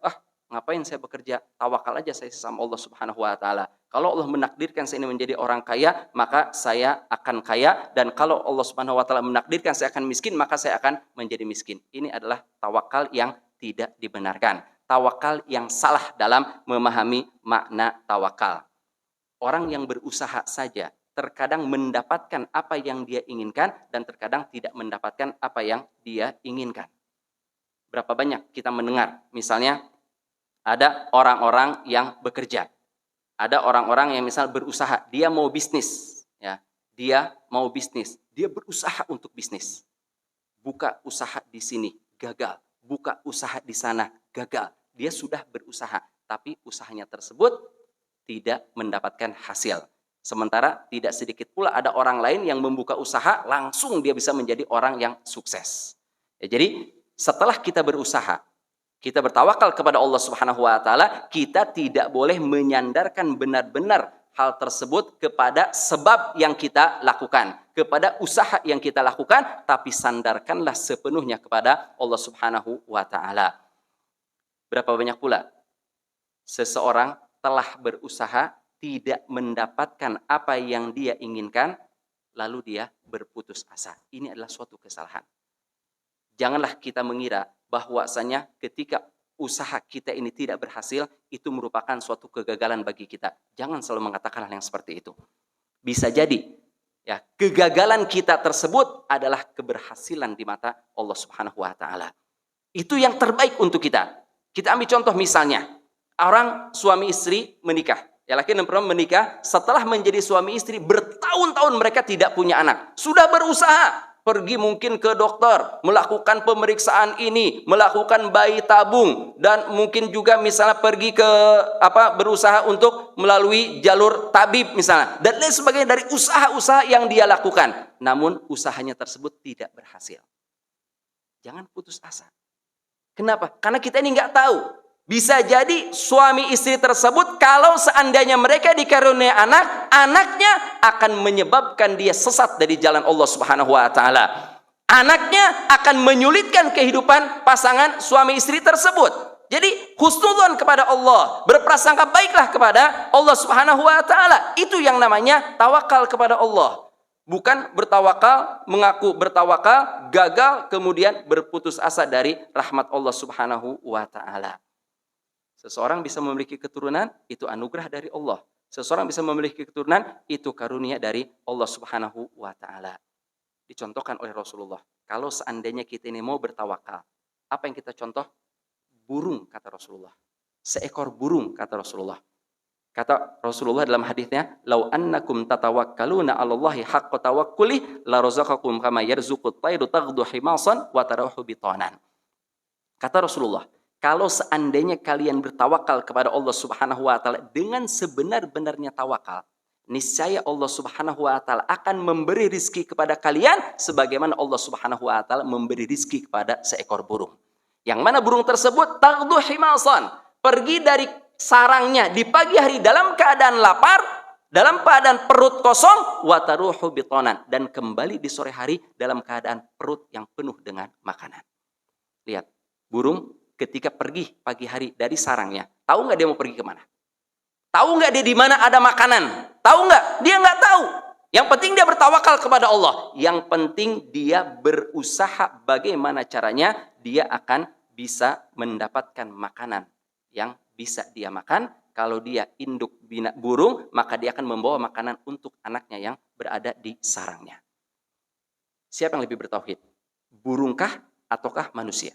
Ngapain saya bekerja? Tawakal aja saya sama Allah Subhanahu wa taala. Kalau Allah menakdirkan saya ini menjadi orang kaya, maka saya akan kaya, dan kalau Allah Subhanahu wa taala menakdirkan saya akan miskin, maka saya akan menjadi miskin. Ini adalah tawakal yang tidak dibenarkan. Tawakal yang salah dalam memahami makna tawakal. Orang yang berusaha saja terkadang mendapatkan apa yang dia inginkan dan terkadang tidak mendapatkan apa yang dia inginkan. Berapa banyak kita mendengar misalnya ada orang-orang yang bekerja. Ada orang-orang yang misal berusaha, dia mau bisnis, ya. Dia mau bisnis, dia berusaha untuk bisnis. Buka usaha di sini, gagal. Buka usaha di sana, gagal. Dia sudah berusaha, tapi usahanya tersebut tidak mendapatkan hasil. Sementara tidak sedikit pula ada orang lain yang membuka usaha, langsung dia bisa menjadi orang yang sukses. Ya, jadi setelah kita berusaha, Kita bertawakal kepada Allah Subhanahu wa taala, kita tidak boleh menyandarkan benar-benar hal tersebut kepada sebab yang kita lakukan, kepada usaha yang kita lakukan, tapi sandarkanlah sepenuhnya kepada Allah Subhanahu wa taala. Berapa banyak pula seseorang telah berusaha tidak mendapatkan apa yang dia inginkan, lalu dia berputus asa. Ini adalah suatu kesalahan. Janganlah kita mengira bahwasanya ketika usaha kita ini tidak berhasil, itu merupakan suatu kegagalan bagi kita. Jangan selalu mengatakan hal yang seperti itu. Bisa jadi ya, kegagalan kita tersebut adalah keberhasilan di mata Allah Subhanahu wa taala. Itu yang terbaik untuk kita. Kita ambil contoh misalnya, orang suami istri menikah. Ya, laki dan perempuan menikah, setelah menjadi suami istri, bertahun-tahun mereka tidak punya anak. Sudah berusaha, pergi mungkin ke dokter, melakukan pemeriksaan ini, melakukan bayi tabung, dan mungkin juga misalnya pergi ke berusaha untuk melalui jalur tabib misalnya, dan lain sebagainya dari usaha-usaha yang dia lakukan. Namun usahanya tersebut tidak berhasil. Jangan putus asa. Kenapa? Karena kita ini nggak tahu. Bisa jadi suami istri tersebut kalau seandainya mereka dikaruniai anak, anaknya akan menyebabkan dia sesat dari jalan Allah Subhanahu wa taala. Anaknya akan menyulitkan kehidupan pasangan suami istri tersebut. Jadi husnudzon kepada Allah, berprasangka baiklah kepada Allah Subhanahu wa taala. Itu yang namanya tawakal kepada Allah. Bukan bertawakal, mengaku bertawakal, gagal kemudian berputus asa dari rahmat Allah Subhanahu wa taala. Seseorang bisa memiliki keturunan, itu anugerah dari Allah. Seseorang bisa memiliki keturunan, itu karunia dari Allah Subhanahu wa taala. Dicontohkan oleh Rasulullah. Kalau seandainya kita ini mau bertawakal, apa yang kita contoh? Burung, kata Rasulullah. Seekor burung, kata Rasulullah. Kata Rasulullah dalam hadisnya, "Lau annakum tatawakkaluna 'alallahi haqqa tawakkuli la razaqakum kama yarzuqut tayru taghdu himasan wa tarahu bitanan." Kata Rasulullah, kalau seandainya kalian bertawakal kepada Allah Subhanahu wa taala dengan sebenar-benarnya tawakal, niscaya Allah Subhanahu wa taala akan memberi rizki kepada kalian sebagaimana Allah Subhanahu wa taala memberi rizki kepada seekor burung. Yang mana burung tersebut taghdu himasan, pergi dari sarangnya di pagi hari dalam keadaan lapar, dalam keadaan perut kosong, wa taruhu bitanan, dan kembali di sore hari dalam keadaan perut yang penuh dengan makanan. Lihat, burung ketika pergi pagi hari dari sarangnya, tahu nggak dia mau pergi kemana? Tahu nggak dia di mana ada makanan? Tahu nggak? Dia nggak tahu. Yang penting dia bertawakal kepada Allah. Yang penting dia berusaha bagaimana caranya dia akan bisa mendapatkan makanan yang bisa dia makan. Kalau dia induk burung, maka dia akan membawa makanan untuk anaknya yang berada di sarangnya. Siapa yang lebih bertauhid? Burungkah ataukah manusia?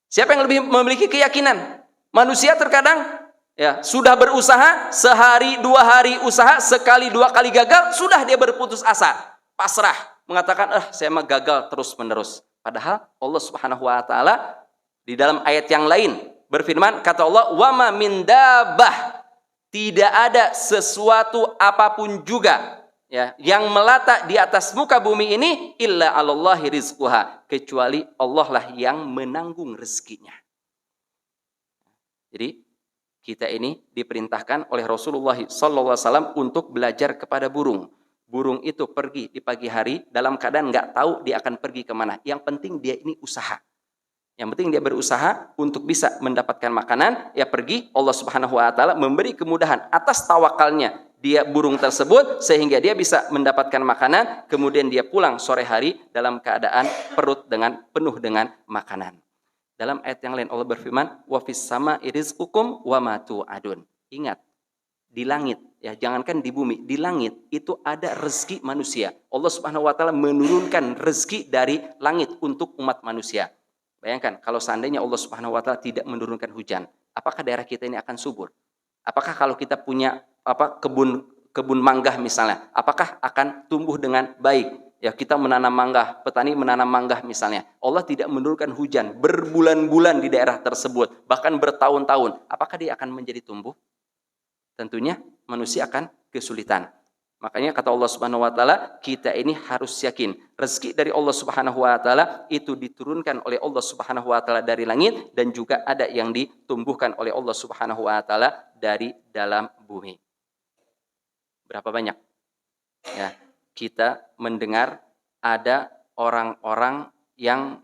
Siapa yang lebih memiliki keyakinan? Manusia terkadang ya sudah berusaha, sehari dua hari usaha, sekali dua kali gagal, sudah dia berputus asa, pasrah, mengatakan saya mah gagal terus menerus. Padahal Allah Subhanahu wa taala di dalam ayat yang lain berfirman, kata Allah, wa ma min dabbah, tidak ada sesuatu apapun juga ya yang melata di atas muka bumi ini illa 'alallahi rizquha, kecuali Allah lah yang menanggung rezekinya. Jadi kita ini diperintahkan oleh Rasulullah SAW untuk belajar kepada burung. Burung itu pergi di pagi hari dalam keadaan nggak tahu dia akan pergi kemana. Yang penting dia ini usaha. Yang penting dia berusaha untuk bisa mendapatkan makanan. Ya pergi, Allah Subhanahu Wa Taala memberi kemudahan atas tawakalnya dia burung tersebut sehingga dia bisa mendapatkan makanan, kemudian dia pulang sore hari dalam keadaan perut penuh dengan makanan. Dalam ayat yang lain Allah berfirman, wa fis sama'i rizqukum wa ma tu'adun. Ingat, di langit ya, jangankan di bumi, di langit itu ada rezeki manusia. Allah Subhanahu wa taala menurunkan rezeki dari langit untuk umat manusia. Bayangkan kalau seandainya Allah Subhanahu wa taala tidak menurunkan hujan, apakah daerah kita ini akan subur? Apakah kalau kita punya kebun mangga misalnya, apakah akan tumbuh dengan baik? Ya kita menanam mangga, petani menanam mangga misalnya. Allah tidak menurunkan hujan berbulan-bulan di daerah tersebut, bahkan bertahun-tahun. Apakah dia akan menjadi tumbuh? Tentunya manusia akan kesulitan. Makanya kata Allah Subhanahu wa taala, kita ini harus yakin rezeki dari Allah Subhanahu wa taala itu diturunkan oleh Allah Subhanahu wa taala dari langit, dan juga ada yang ditumbuhkan oleh Allah Subhanahu wa taala dari dalam bumi. Berapa banyak ya kita mendengar ada orang-orang yang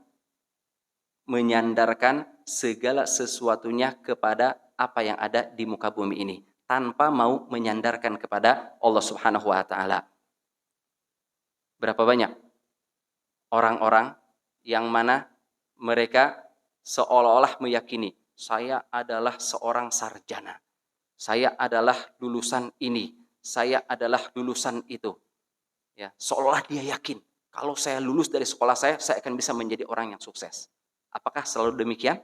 menyandarkan segala sesuatunya kepada apa yang ada di muka bumi ini, tanpa mau menyandarkan kepada Allah Subhanahu wa taala. Berapa banyak orang-orang yang mana mereka seolah-olah meyakini, saya adalah seorang sarjana, saya adalah lulusan ini, saya adalah lulusan itu. Ya, seolah dia yakin, kalau saya lulus dari sekolah saya akan bisa menjadi orang yang sukses. Apakah selalu demikian?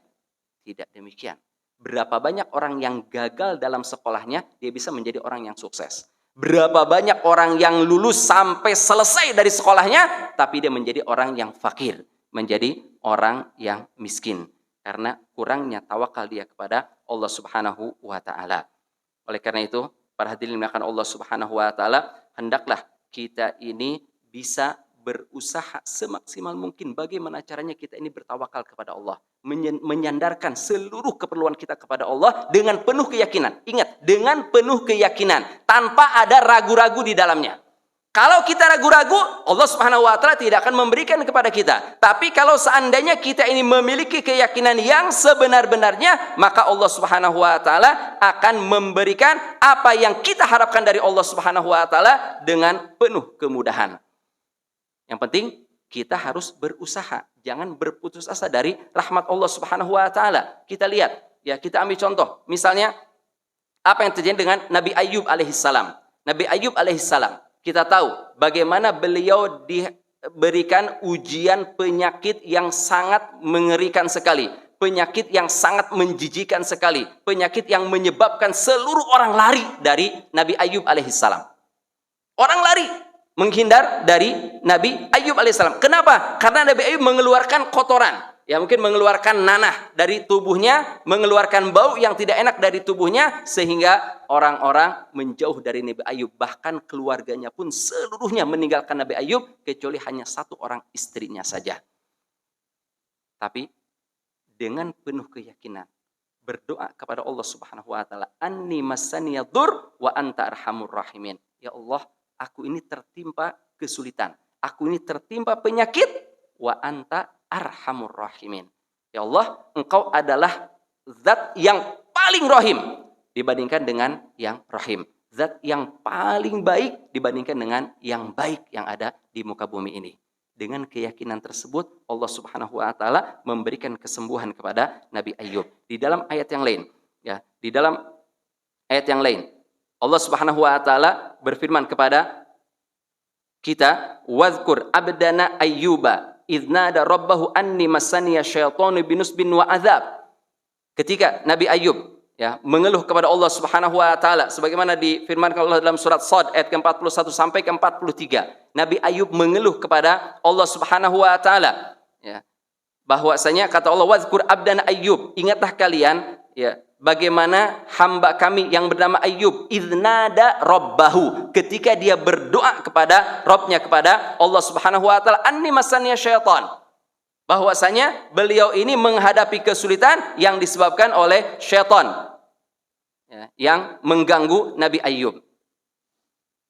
Tidak demikian. Berapa banyak orang yang gagal dalam sekolahnya, dia bisa menjadi orang yang sukses. Berapa banyak orang yang lulus sampai selesai dari sekolahnya, tapi dia menjadi orang yang fakir, menjadi orang yang miskin. Karena kurangnya tawakal dia kepada Allah Subhanahu wa ta'ala. Oleh karena itu, para hadirin dimuliakan Allah Subhanahu wa ta'ala, hendaklah kita ini bisa berusaha semaksimal mungkin bagaimana caranya kita ini bertawakal kepada Allah, menyandarkan seluruh keperluan kita kepada Allah dengan penuh keyakinan. Ingat, dengan penuh keyakinan, tanpa ada ragu-ragu di dalamnya. Kalau kita ragu-ragu, Allah Subhanahu wa taala tidak akan memberikan kepada kita. Tapi kalau seandainya kita ini memiliki keyakinan yang sebenar-benarnya, maka Allah Subhanahu wa taala akan memberikan apa yang kita harapkan dari Allah Subhanahu wa taala dengan penuh kemudahan. Yang penting kita harus berusaha, jangan berputus asa dari rahmat Allah Subhanahu wa taala. Kita lihat, ya, kita ambil contoh. Misalnya apa yang terjadi dengan Nabi Ayub alaihissalam. Nabi Ayub alaihissalam, kita tahu bagaimana beliau diberikan ujian penyakit yang sangat mengerikan sekali, penyakit yang sangat menjijikan sekali, penyakit yang menyebabkan seluruh orang lari dari Nabi Ayub alaihissalam. Orang lari menghindar dari Nabi Ayub alaihissalam. Kenapa? Karena Nabi Ayub mengeluarkan kotoran. Ya, mungkin mengeluarkan nanah dari tubuhnya, mengeluarkan bau yang tidak enak dari tubuhnya, sehingga orang-orang menjauh dari Nabi Ayub. Bahkan keluarganya pun seluruhnya meninggalkan Nabi Ayub, kecuali hanya satu orang istrinya saja. Tapi dengan penuh keyakinan, berdoa kepada Allah Subhanahu wa taala, anni massaniya dzur wa anta arhamur rahimin. Ya Allah, aku ini tertimpa kesulitan, aku ini tertimpa penyakit, wa anta arhamur rahimin. Ya Allah, engkau adalah zat yang paling rahim dibandingkan dengan yang rahim. Zat yang paling baik dibandingkan dengan yang baik yang ada di muka bumi ini. Dengan keyakinan tersebut, Allah Subhanahu wa taala memberikan kesembuhan kepada Nabi Ayub. Di dalam ayat yang lain, ya, di dalam ayat yang lain, Allah Subhanahu wa taala berfirman kepada kita, "Wadhkur abdana Ayyuba idznada rabbahu anni massaniya syaitanu binusbin wa adzab." Ketika Nabi Ayub, ya, mengeluh kepada Allah Subhanahu wa taala sebagaimana difirmankan Allah dalam surat Shad ayat ke-41 sampai ke-43. Nabi Ayub mengeluh kepada Allah Subhanahu wa taala, ya, bahwasanya kata Allah, "Wadhkur abdana Ayyub." Ingatlah kalian, ya, bagaimana hamba kami yang bernama Ayub, idznada rabbahu, ketika dia berdoa kepada Rabbnya, kepada Allah Subhanahu wa taala, anni massaniya syaitan, bahwasanya beliau ini menghadapi kesulitan yang disebabkan oleh syaitan, ya, yang mengganggu Nabi Ayub.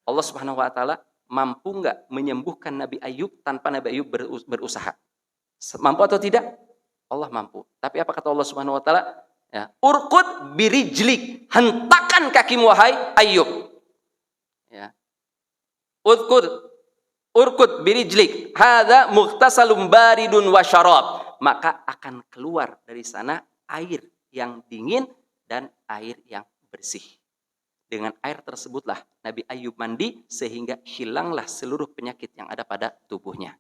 Allah Subhanahu wa taala mampu enggak menyembuhkan Nabi Ayub tanpa Nabi Ayub berusaha? Mampu atau tidak? Allah mampu. Tapi apa kata Allah Subhanahu wa taala? Ya, urqud birijlik, hentakan kakimu wahai Ayub. Ya. Urqud birijlik, hadza mughtasalun baridun wa syarab. Maka akan keluar dari sana air yang dingin dan air yang bersih. Dengan air tersebutlah Nabi Ayub mandi sehingga hilanglah seluruh penyakit yang ada pada tubuhnya.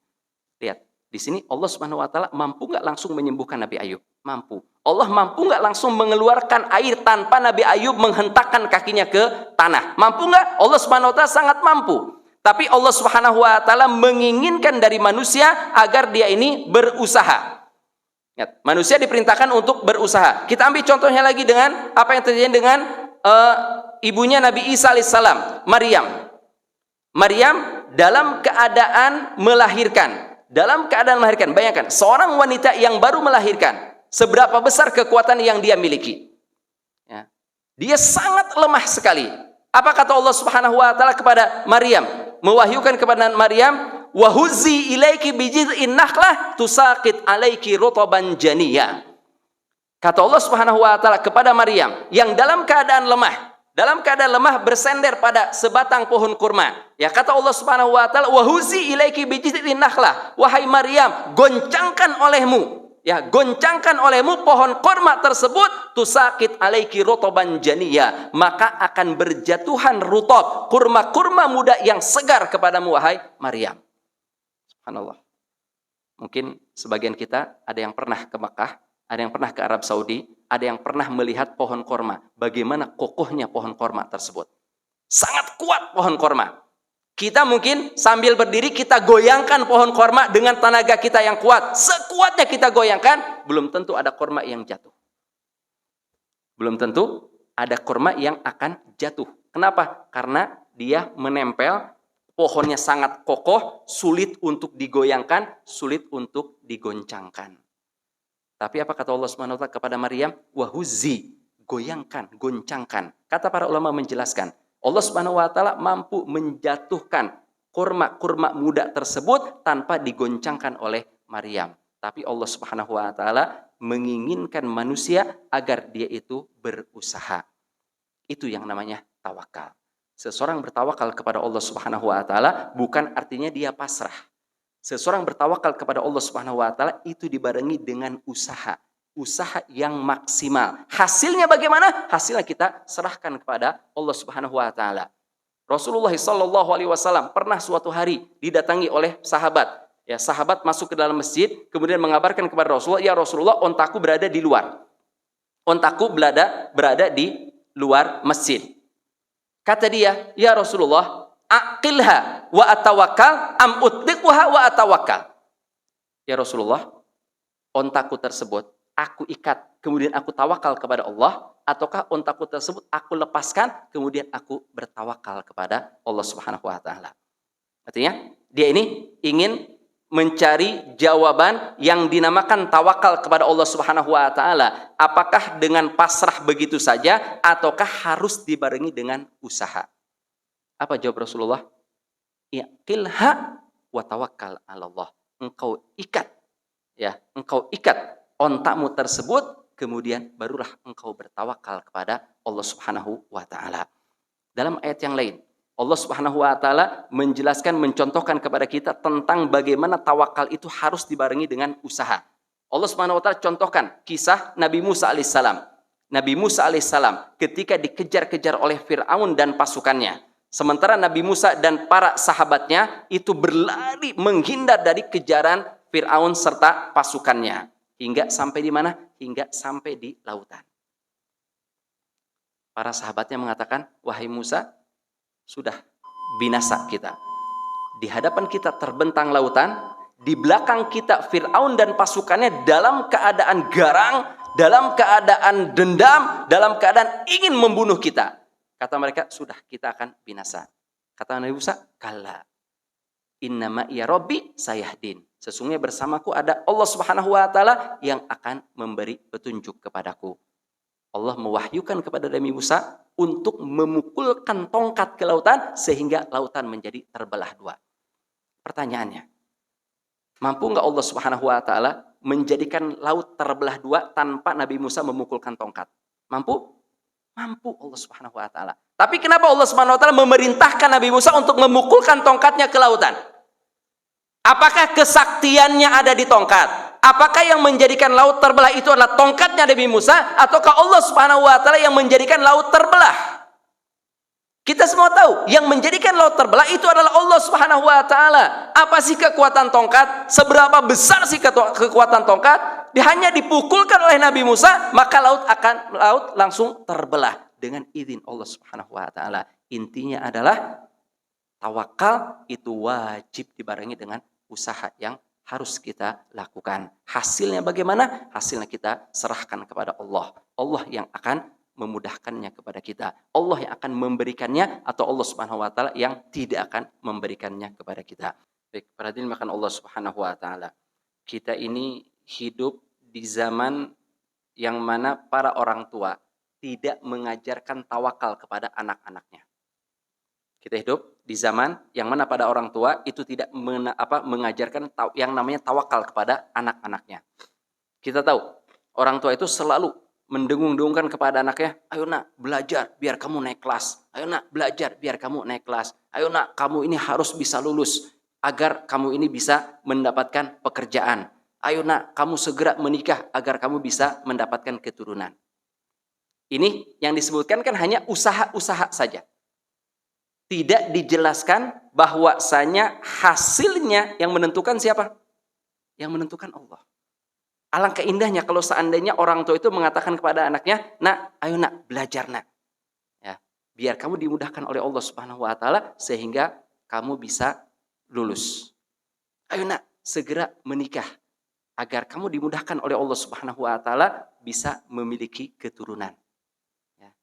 Lihat, di sini Allah Subhanahu wa taala mampu enggak langsung menyembuhkan Nabi Ayub? Mampu. Allah mampu enggak langsung mengeluarkan air tanpa Nabi Ayub menghentakkan kakinya ke tanah? Mampu enggak? Allah Subhanahu wa taala sangat mampu. Tapi Allah Subhanahu wa taala menginginkan dari manusia agar dia ini berusaha. Manusia diperintahkan untuk berusaha. Kita ambil contohnya lagi dengan apa yang terjadi dengan ibunya Nabi Isa alaihissalam, Maryam. Maryam dalam keadaan melahirkan. Dalam keadaan melahirkan. Bayangkan, seorang wanita yang baru melahirkan. Seberapa besar kekuatan yang dia miliki. Ya. Dia sangat lemah sekali. Apa kata Allah Subhanahu wa taala kepada Maryam? Mewahyukan kepada Maryam, "Wa huzzi ilaiki bijid'in nakhlah tusaqit alaiki rutaban janiyya." Kata Allah Subhanahu wa taala kepada Maryam yang dalam keadaan lemah bersender pada sebatang pohon kurma. Ya, kata Allah Subhanahu wa taala, "Wa huzzi ilaiki bijid'in nakhlah." Wahai Maryam, goncangkan olehmu pohon kurma tersebut, tusakit alaiki rotoban janiyya, maka akan berjatuhan rutob, kurma-kurma muda yang segar kepadamu wahai Maryam. Subhanallah. Mungkin sebagian kita ada yang pernah ke Mekah, ada yang pernah ke Arab Saudi, ada yang pernah melihat pohon kurma. Bagaimana kokohnya pohon kurma tersebut. Sangat kuat pohon kurma. Kita mungkin sambil berdiri kita goyangkan pohon kurma dengan tenaga kita yang kuat. Sekuatnya kita goyangkan, belum tentu ada kurma yang jatuh. Belum tentu ada kurma yang akan jatuh. Kenapa? Karena dia menempel, pohonnya sangat kokoh, sulit untuk digoyangkan, sulit untuk digoncangkan. Tapi apa kata Allah SWT kepada Maryam? Wahuzzi, goyangkan, goncangkan. Kata para ulama menjelaskan, Allah Subhanahu wa taala mampu menjatuhkan kurma-kurma muda tersebut tanpa digoncangkan oleh Maryam. Tapi Allah Subhanahu wa taala menginginkan manusia agar dia itu berusaha. Itu yang namanya tawakal. Seseorang bertawakal kepada Allah Subhanahu wa taala bukan artinya dia pasrah. Seseorang bertawakal kepada Allah Subhanahu wa taala itu dibarengi dengan usaha. Usaha yang maksimal. Hasilnya bagaimana? Hasilnya kita serahkan kepada Allah Subhanahu wa taala. Rasulullah sallallahu alaihi wasallam pernah suatu hari didatangi oleh sahabat. Ya, sahabat masuk ke dalam masjid, kemudian mengabarkan kepada Rasulullah, "Ya Rasulullah, ontaku berada di luar." Ontaku berada di luar masjid. Kata dia, "Ya Rasulullah, aqilha wa atawakkal am utliquha wa atawakkal." Ya Rasulullah, ontaku tersebut aku ikat, kemudian aku tawakal kepada Allah, ataukah ontaku tersebut aku lepaskan, kemudian aku bertawakal kepada Allah Subhanahu wa taala. Artinya, dia ini ingin mencari jawaban yang dinamakan tawakal kepada Allah Subhanahu wa taala. Apakah dengan pasrah begitu saja ataukah harus dibarengi dengan usaha? Apa jawab Rasulullah? Iqilha wa tawakkal 'ala Allah. Engkau ikat ontakmu tersebut, kemudian barulah engkau bertawakal kepada Allah Subhanahu wa taala. Dalam ayat yang lain, Allah Subhanahu wa taala menjelaskan, mencontohkan kepada kita tentang bagaimana tawakal itu harus dibarengi dengan usaha. Allah Subhanahu wa taala contohkan kisah Nabi Musa alaihissalam. Nabi Musa alaihissalam ketika dikejar-kejar oleh Fir'aun dan pasukannya. Sementara Nabi Musa dan para sahabatnya itu berlari menghindar dari kejaran Fir'aun serta pasukannya. Hingga sampai di mana? Hingga sampai di lautan. Para sahabatnya mengatakan, "Wahai Musa, sudah binasa kita. Di hadapan kita terbentang lautan, di belakang kita Fir'aun dan pasukannya dalam keadaan garang, dalam keadaan dendam, dalam keadaan ingin membunuh kita." Kata mereka, "Sudah, kita akan binasa." Kata Nabi Musa, "Kalla. Innama ya Rabbi sayahdin." Sesungguhnya bersamaku ada Allah Subhanahu wa taala yang akan memberi petunjuk kepadaku. Allah mewahyukan kepada Nabi Musa untuk memukulkan tongkat ke lautan sehingga lautan menjadi terbelah dua. Pertanyaannya, mampu enggak Allah Subhanahu wa taala menjadikan laut terbelah dua tanpa Nabi Musa memukulkan tongkat? Mampu? Mampu Allah Subhanahu wa taala. Tapi kenapa Allah Subhanahu wa taala memerintahkan Nabi Musa untuk memukulkan tongkatnya ke lautan? Apakah kesaktiannya ada di tongkat? Apakah yang menjadikan laut terbelah itu adalah tongkatnya Nabi Musa, ataukah Allah Subhanahu wa taala yang menjadikan laut terbelah? Kita semua tahu, yang menjadikan laut terbelah itu adalah Allah Subhanahu wa taala. Apa sih kekuatan tongkat? Seberapa besar sih kekuatan tongkat? Hanya dipukulkan oleh Nabi Musa, maka laut langsung terbelah dengan izin Allah Subhanahu wa taala. Intinya adalah tawakal itu wajib dibarengi dengan usaha yang harus kita lakukan. Hasilnya bagaimana? Hasilnya kita serahkan kepada Allah. Allah yang akan memudahkannya kepada kita. Allah yang akan memberikannya atau Allah Subhanahu wa taala yang tidak akan memberikannya kepada kita. Baik, para hadirin makan Allah Subhanahu wa taala. Kita ini hidup di zaman yang mana para orang tua tidak mengajarkan tawakal kepada anak-anaknya. Kita hidup di zaman yang mana pada orang tua itu tidak mengajarkan yang namanya tawakal kepada anak-anaknya. Kita tahu, orang tua itu selalu mendengung-dengungkan kepada anaknya, ayo nak belajar biar kamu naik kelas. Ayo nak belajar biar kamu naik kelas. Ayo nak kamu ini harus bisa lulus agar kamu ini bisa mendapatkan pekerjaan. Ayo nak kamu segera menikah agar kamu bisa mendapatkan keturunan. Ini yang disebutkan kan hanya usaha-usaha saja. Tidak dijelaskan bahwasanya hasilnya yang menentukan siapa? Yang menentukan Allah. Alangkah indahnya kalau seandainya orang tua itu mengatakan kepada anaknya, nak, ayo nak, belajar nak. Ya, biar kamu dimudahkan oleh Allah Subhanahu wa taala sehingga kamu bisa lulus. Ayo nak, segera menikah agar kamu dimudahkan oleh Allah Subhanahu wa taala bisa memiliki keturunan.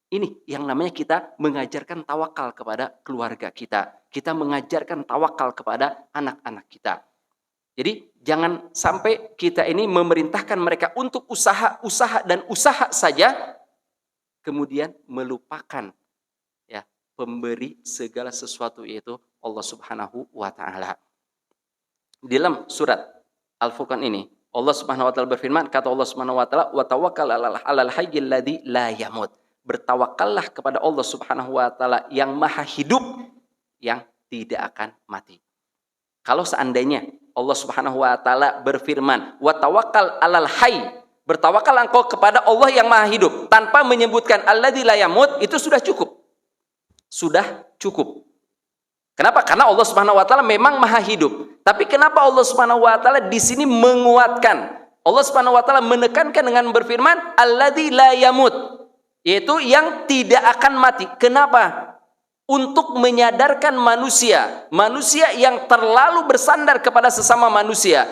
Ini yang namanya kita mengajarkan tawakal kepada keluarga kita. Kita mengajarkan tawakal kepada anak-anak kita. Jadi jangan sampai kita ini memerintahkan mereka untuk usaha saja, kemudian melupakan ya pemberi segala sesuatu yaitu Allah Subhanahu wa taala. Di dalam surat Al-Furqan ini Allah Subhanahu wa taala berfirman, kata Allah Subhanahu wa taala, "Wa tawakkal 'alal hayyil ladzi la yamut." Bertawakallah kepada Allah Subhanahu wa taala yang maha hidup, yang tidak akan mati. Kalau seandainya Allah Subhanahu wa taala berfirman, "Wa tawakkal 'alal hayy," bertawakal engkau kepada Allah yang maha hidup tanpa menyebutkan alladzi la yamut, itu sudah cukup. Sudah cukup. Kenapa? Karena Allah Subhanahu wa taala memang maha hidup. Tapi kenapa Allah Subhanahu wa taala di sini menguatkan? Allah Subhanahu wa taala menekankan dengan berfirman, "Alladzi la yamut," yaitu yang tidak akan mati. Kenapa? Untuk menyadarkan manusia yang terlalu bersandar kepada sesama manusia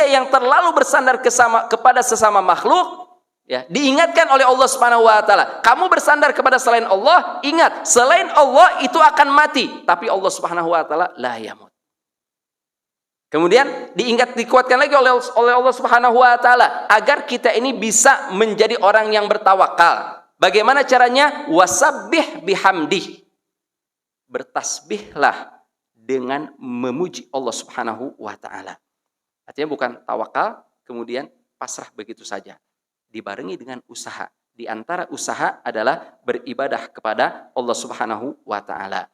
yang terlalu bersandar kepada sesama makhluk, ya, diingatkan oleh Allah Subhanahu wa taala, kamu bersandar kepada selain Allah, ingat, selain Allah itu akan mati, tapi Allah Subhanahu wa taala la yamut. Kemudian dikuatkan lagi oleh Allah Subhanahu wa taala agar kita ini bisa menjadi orang yang bertawakal. Bagaimana caranya? Wasabbih bihamdih. Bertasbihlah dengan memuji Allah Subhanahu wa taala. Artinya bukan tawakal kemudian pasrah begitu saja. Dibarengi dengan usaha. Di antara usaha adalah beribadah kepada Allah Subhanahu wa taala.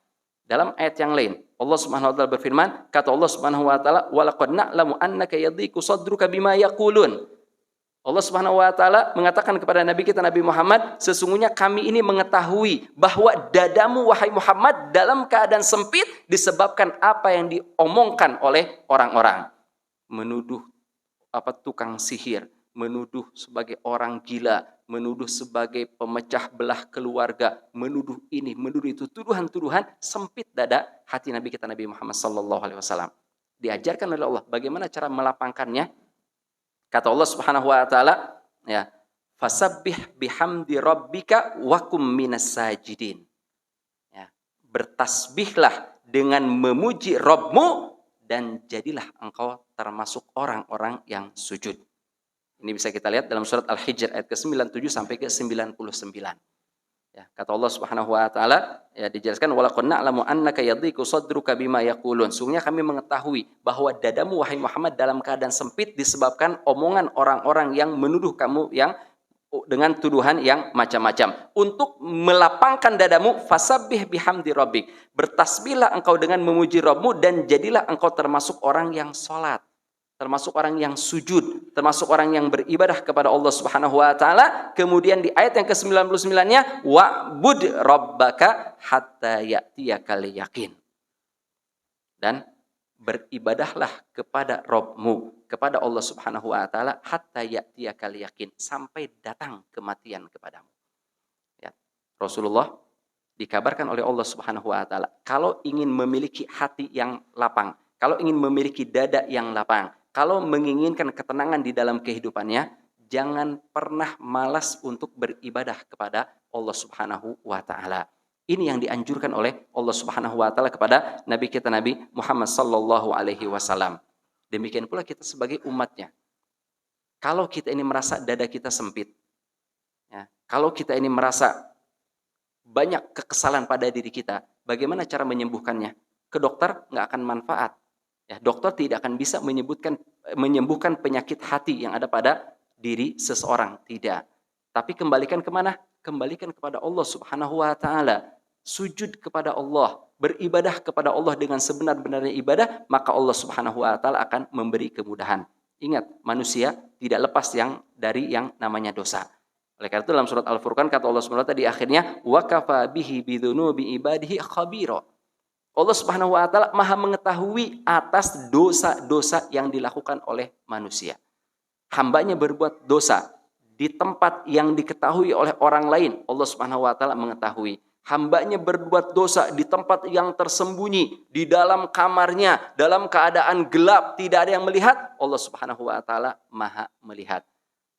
Dalam ayat yang lain, Allah Subhanahu wa taala berfirman, kata Allah Subhanahu wa taala, "Wa laqad na'lamu annaka yadhiqu sadruka bima yaqulun." Allah Subhanahu wa taala mengatakan kepada Nabi kita Nabi Muhammad, sesungguhnya kami ini mengetahui bahwa dadamu wahai Muhammad dalam keadaan sempit disebabkan apa yang diomongkan oleh orang-orang. Menuduh tukang sihir, menuduh sebagai orang gila, menuduh sebagai pemecah belah keluarga, menuduh ini, menuduh itu, tuduhan-tuduhan sempit dada hati Nabi kita Nabi Muhammad sallallahu alaihi wasallam. Diajarkan oleh Allah bagaimana cara melapangkannya. Kata Allah Subhanahu wa taala, ya, fasabbih bihamdi rabbika wa kum minas sajidin. Ya, bertasbihlah dengan memuji Rabbmu dan jadilah engkau termasuk orang-orang yang sujud. Ini bisa kita lihat dalam surat Al-Hijr ayat ke-97 sampai ke-99. Ya, kata Allah Subhanahu wa taala, ya, dijelaskan walaqad na'lamu annaka yadhiqu sadruka bima yaqulun. Sungguhnya kami mengetahui bahwa dadamu wahai Muhammad dalam keadaan sempit disebabkan omongan orang-orang yang menuduh kamu yang dengan tuduhan yang macam-macam. Untuk melapangkan dadamu, fasabbih bihamdi rabbik. Bertasbihlah engkau dengan memuji Rabbmu dan jadilah engkau termasuk orang yang salat. Termasuk orang yang sujud, termasuk orang yang beribadah kepada Allah Subhanahu wa taala. Kemudian di ayat yang ke-99-nya, wa'bud rabbaka hatta ya'tiyakal yaqin. Dan beribadahlah kepada Rabbmu, kepada Allah Subhanahu wa taala hatta ya'tiyakal yaqin, sampai datang kematian kepadamu. Ya. Rasulullah dikabarkan oleh Allah Subhanahu wa taala, kalau ingin memiliki hati yang lapang, kalau ingin memiliki dada yang lapang, kalau menginginkan ketenangan di dalam kehidupannya, jangan pernah malas untuk beribadah kepada Allah Subhanahu wa taala. Ini yang dianjurkan oleh Allah Subhanahu wa taala kepada nabi kita Nabi Muhammad sallallahu alaihi wasallam. Demikian pula kita sebagai umatnya. Kalau kita ini merasa dada kita sempit, ya, kalau kita ini merasa banyak kekesalan pada diri kita, bagaimana cara menyembuhkannya? Ke dokter nggak akan manfaat. Ya, dokter tidak akan bisa menyembuhkan penyakit hati yang ada pada diri seseorang, tidak. Tapi kembalikan kemana? Kembalikan kepada Allah Subhanahu wa taala. Sujud kepada Allah, beribadah kepada Allah dengan sebenar-benarnya ibadah, maka Allah Subhanahu wa taala akan memberi kemudahan. Ingat, manusia tidak lepas dari yang namanya dosa. Oleh karena itu dalam surat Al-Furqan kata Allah Subhanahu wa taala di akhirnya wa kafa bihi bidzunubi ibadihi khabira. Allah Subhanahu wa taala Maha mengetahui atas dosa-dosa yang dilakukan oleh manusia. Hambanya berbuat dosa di tempat yang diketahui oleh orang lain, Allah Subhanahu wa taala mengetahui. Hambanya berbuat dosa di tempat yang tersembunyi, di dalam kamarnya, dalam keadaan gelap, tidak ada yang melihat, Allah Subhanahu wa taala Maha melihat.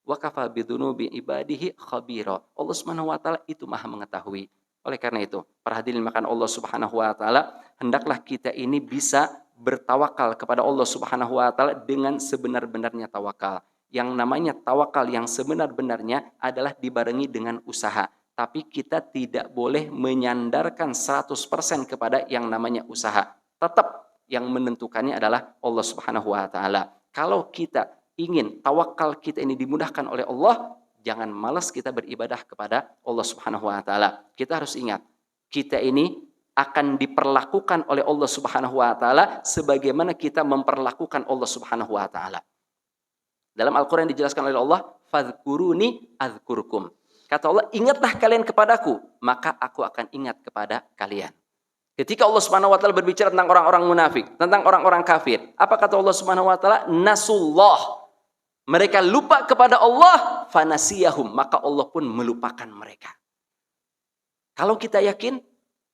Wa kafa bidzunubi ibadihi khabira. Allah Subhanahu wa taala itu Maha mengetahui. Oleh karena itu, para hadirin makan Allah Subhanahu wa taala, hendaklah kita ini bisa bertawakal kepada Allah Subhanahu wa taala dengan sebenar-benarnya tawakal. Yang namanya tawakal yang sebenar-benarnya adalah dibarengi dengan usaha. Tapi kita tidak boleh menyandarkan 100% kepada yang namanya usaha. Tetap yang menentukannya adalah Allah Subhanahu wa taala. Kalau kita ingin tawakal kita ini dimudahkan oleh Allah, jangan malas kita beribadah kepada Allah Subhanahu wa taala. Kita harus ingat, kita ini akan diperlakukan oleh Allah Subhanahu wa taala sebagaimana kita memperlakukan Allah Subhanahu wa taala. Dalam Al-Qur'an dijelaskan oleh Allah, "Fadhkuruni adzkurkum." Kata Allah, ingatlah kalian kepadaku, maka aku akan ingat kepada kalian. Ketika Allah Subhanahu wa taala berbicara tentang orang-orang munafik, tentang orang-orang kafir, apa kata Allah Subhanahu wa taala? Nasullah. Mereka lupa kepada Allah, fanasiyahum, maka Allah pun melupakan mereka. Kalau kita yakin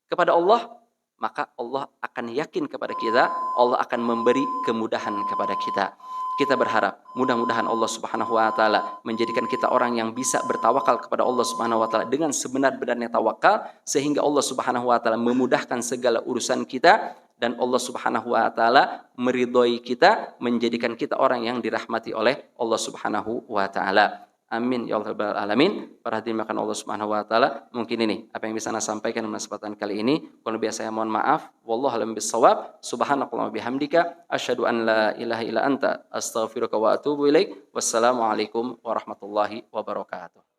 kepada Allah, maka Allah akan yakin kepada kita, Allah akan memberi kemudahan kepada kita. Kita berharap mudah-mudahan Allah Subhanahu wa taala menjadikan kita orang yang bisa bertawakal kepada Allah Subhanahu wa taala dengan sebenar-benarnya tawakal, sehingga Allah Subhanahu wa taala memudahkan segala urusan kita dan Allah Subhanahu wa taala meridhoi kita, menjadikan kita orang yang dirahmati oleh Allah Subhanahu wa taala. Amin ya rabbal alamin. Para hadirin makan Allah Subhanahu wa taala, mungkin ini apa yang bisa saya sampaikan dalam kesempatan kali ini. Kalau biasa saya mohon maaf. Wallahu a'lam bishawab. Subhanakallahumma bihamdika asyhadu an la ilaha illa anta astaghfiruka wa atubu ilaik. Wassalamualaikum warahmatullahi wabarakatuh.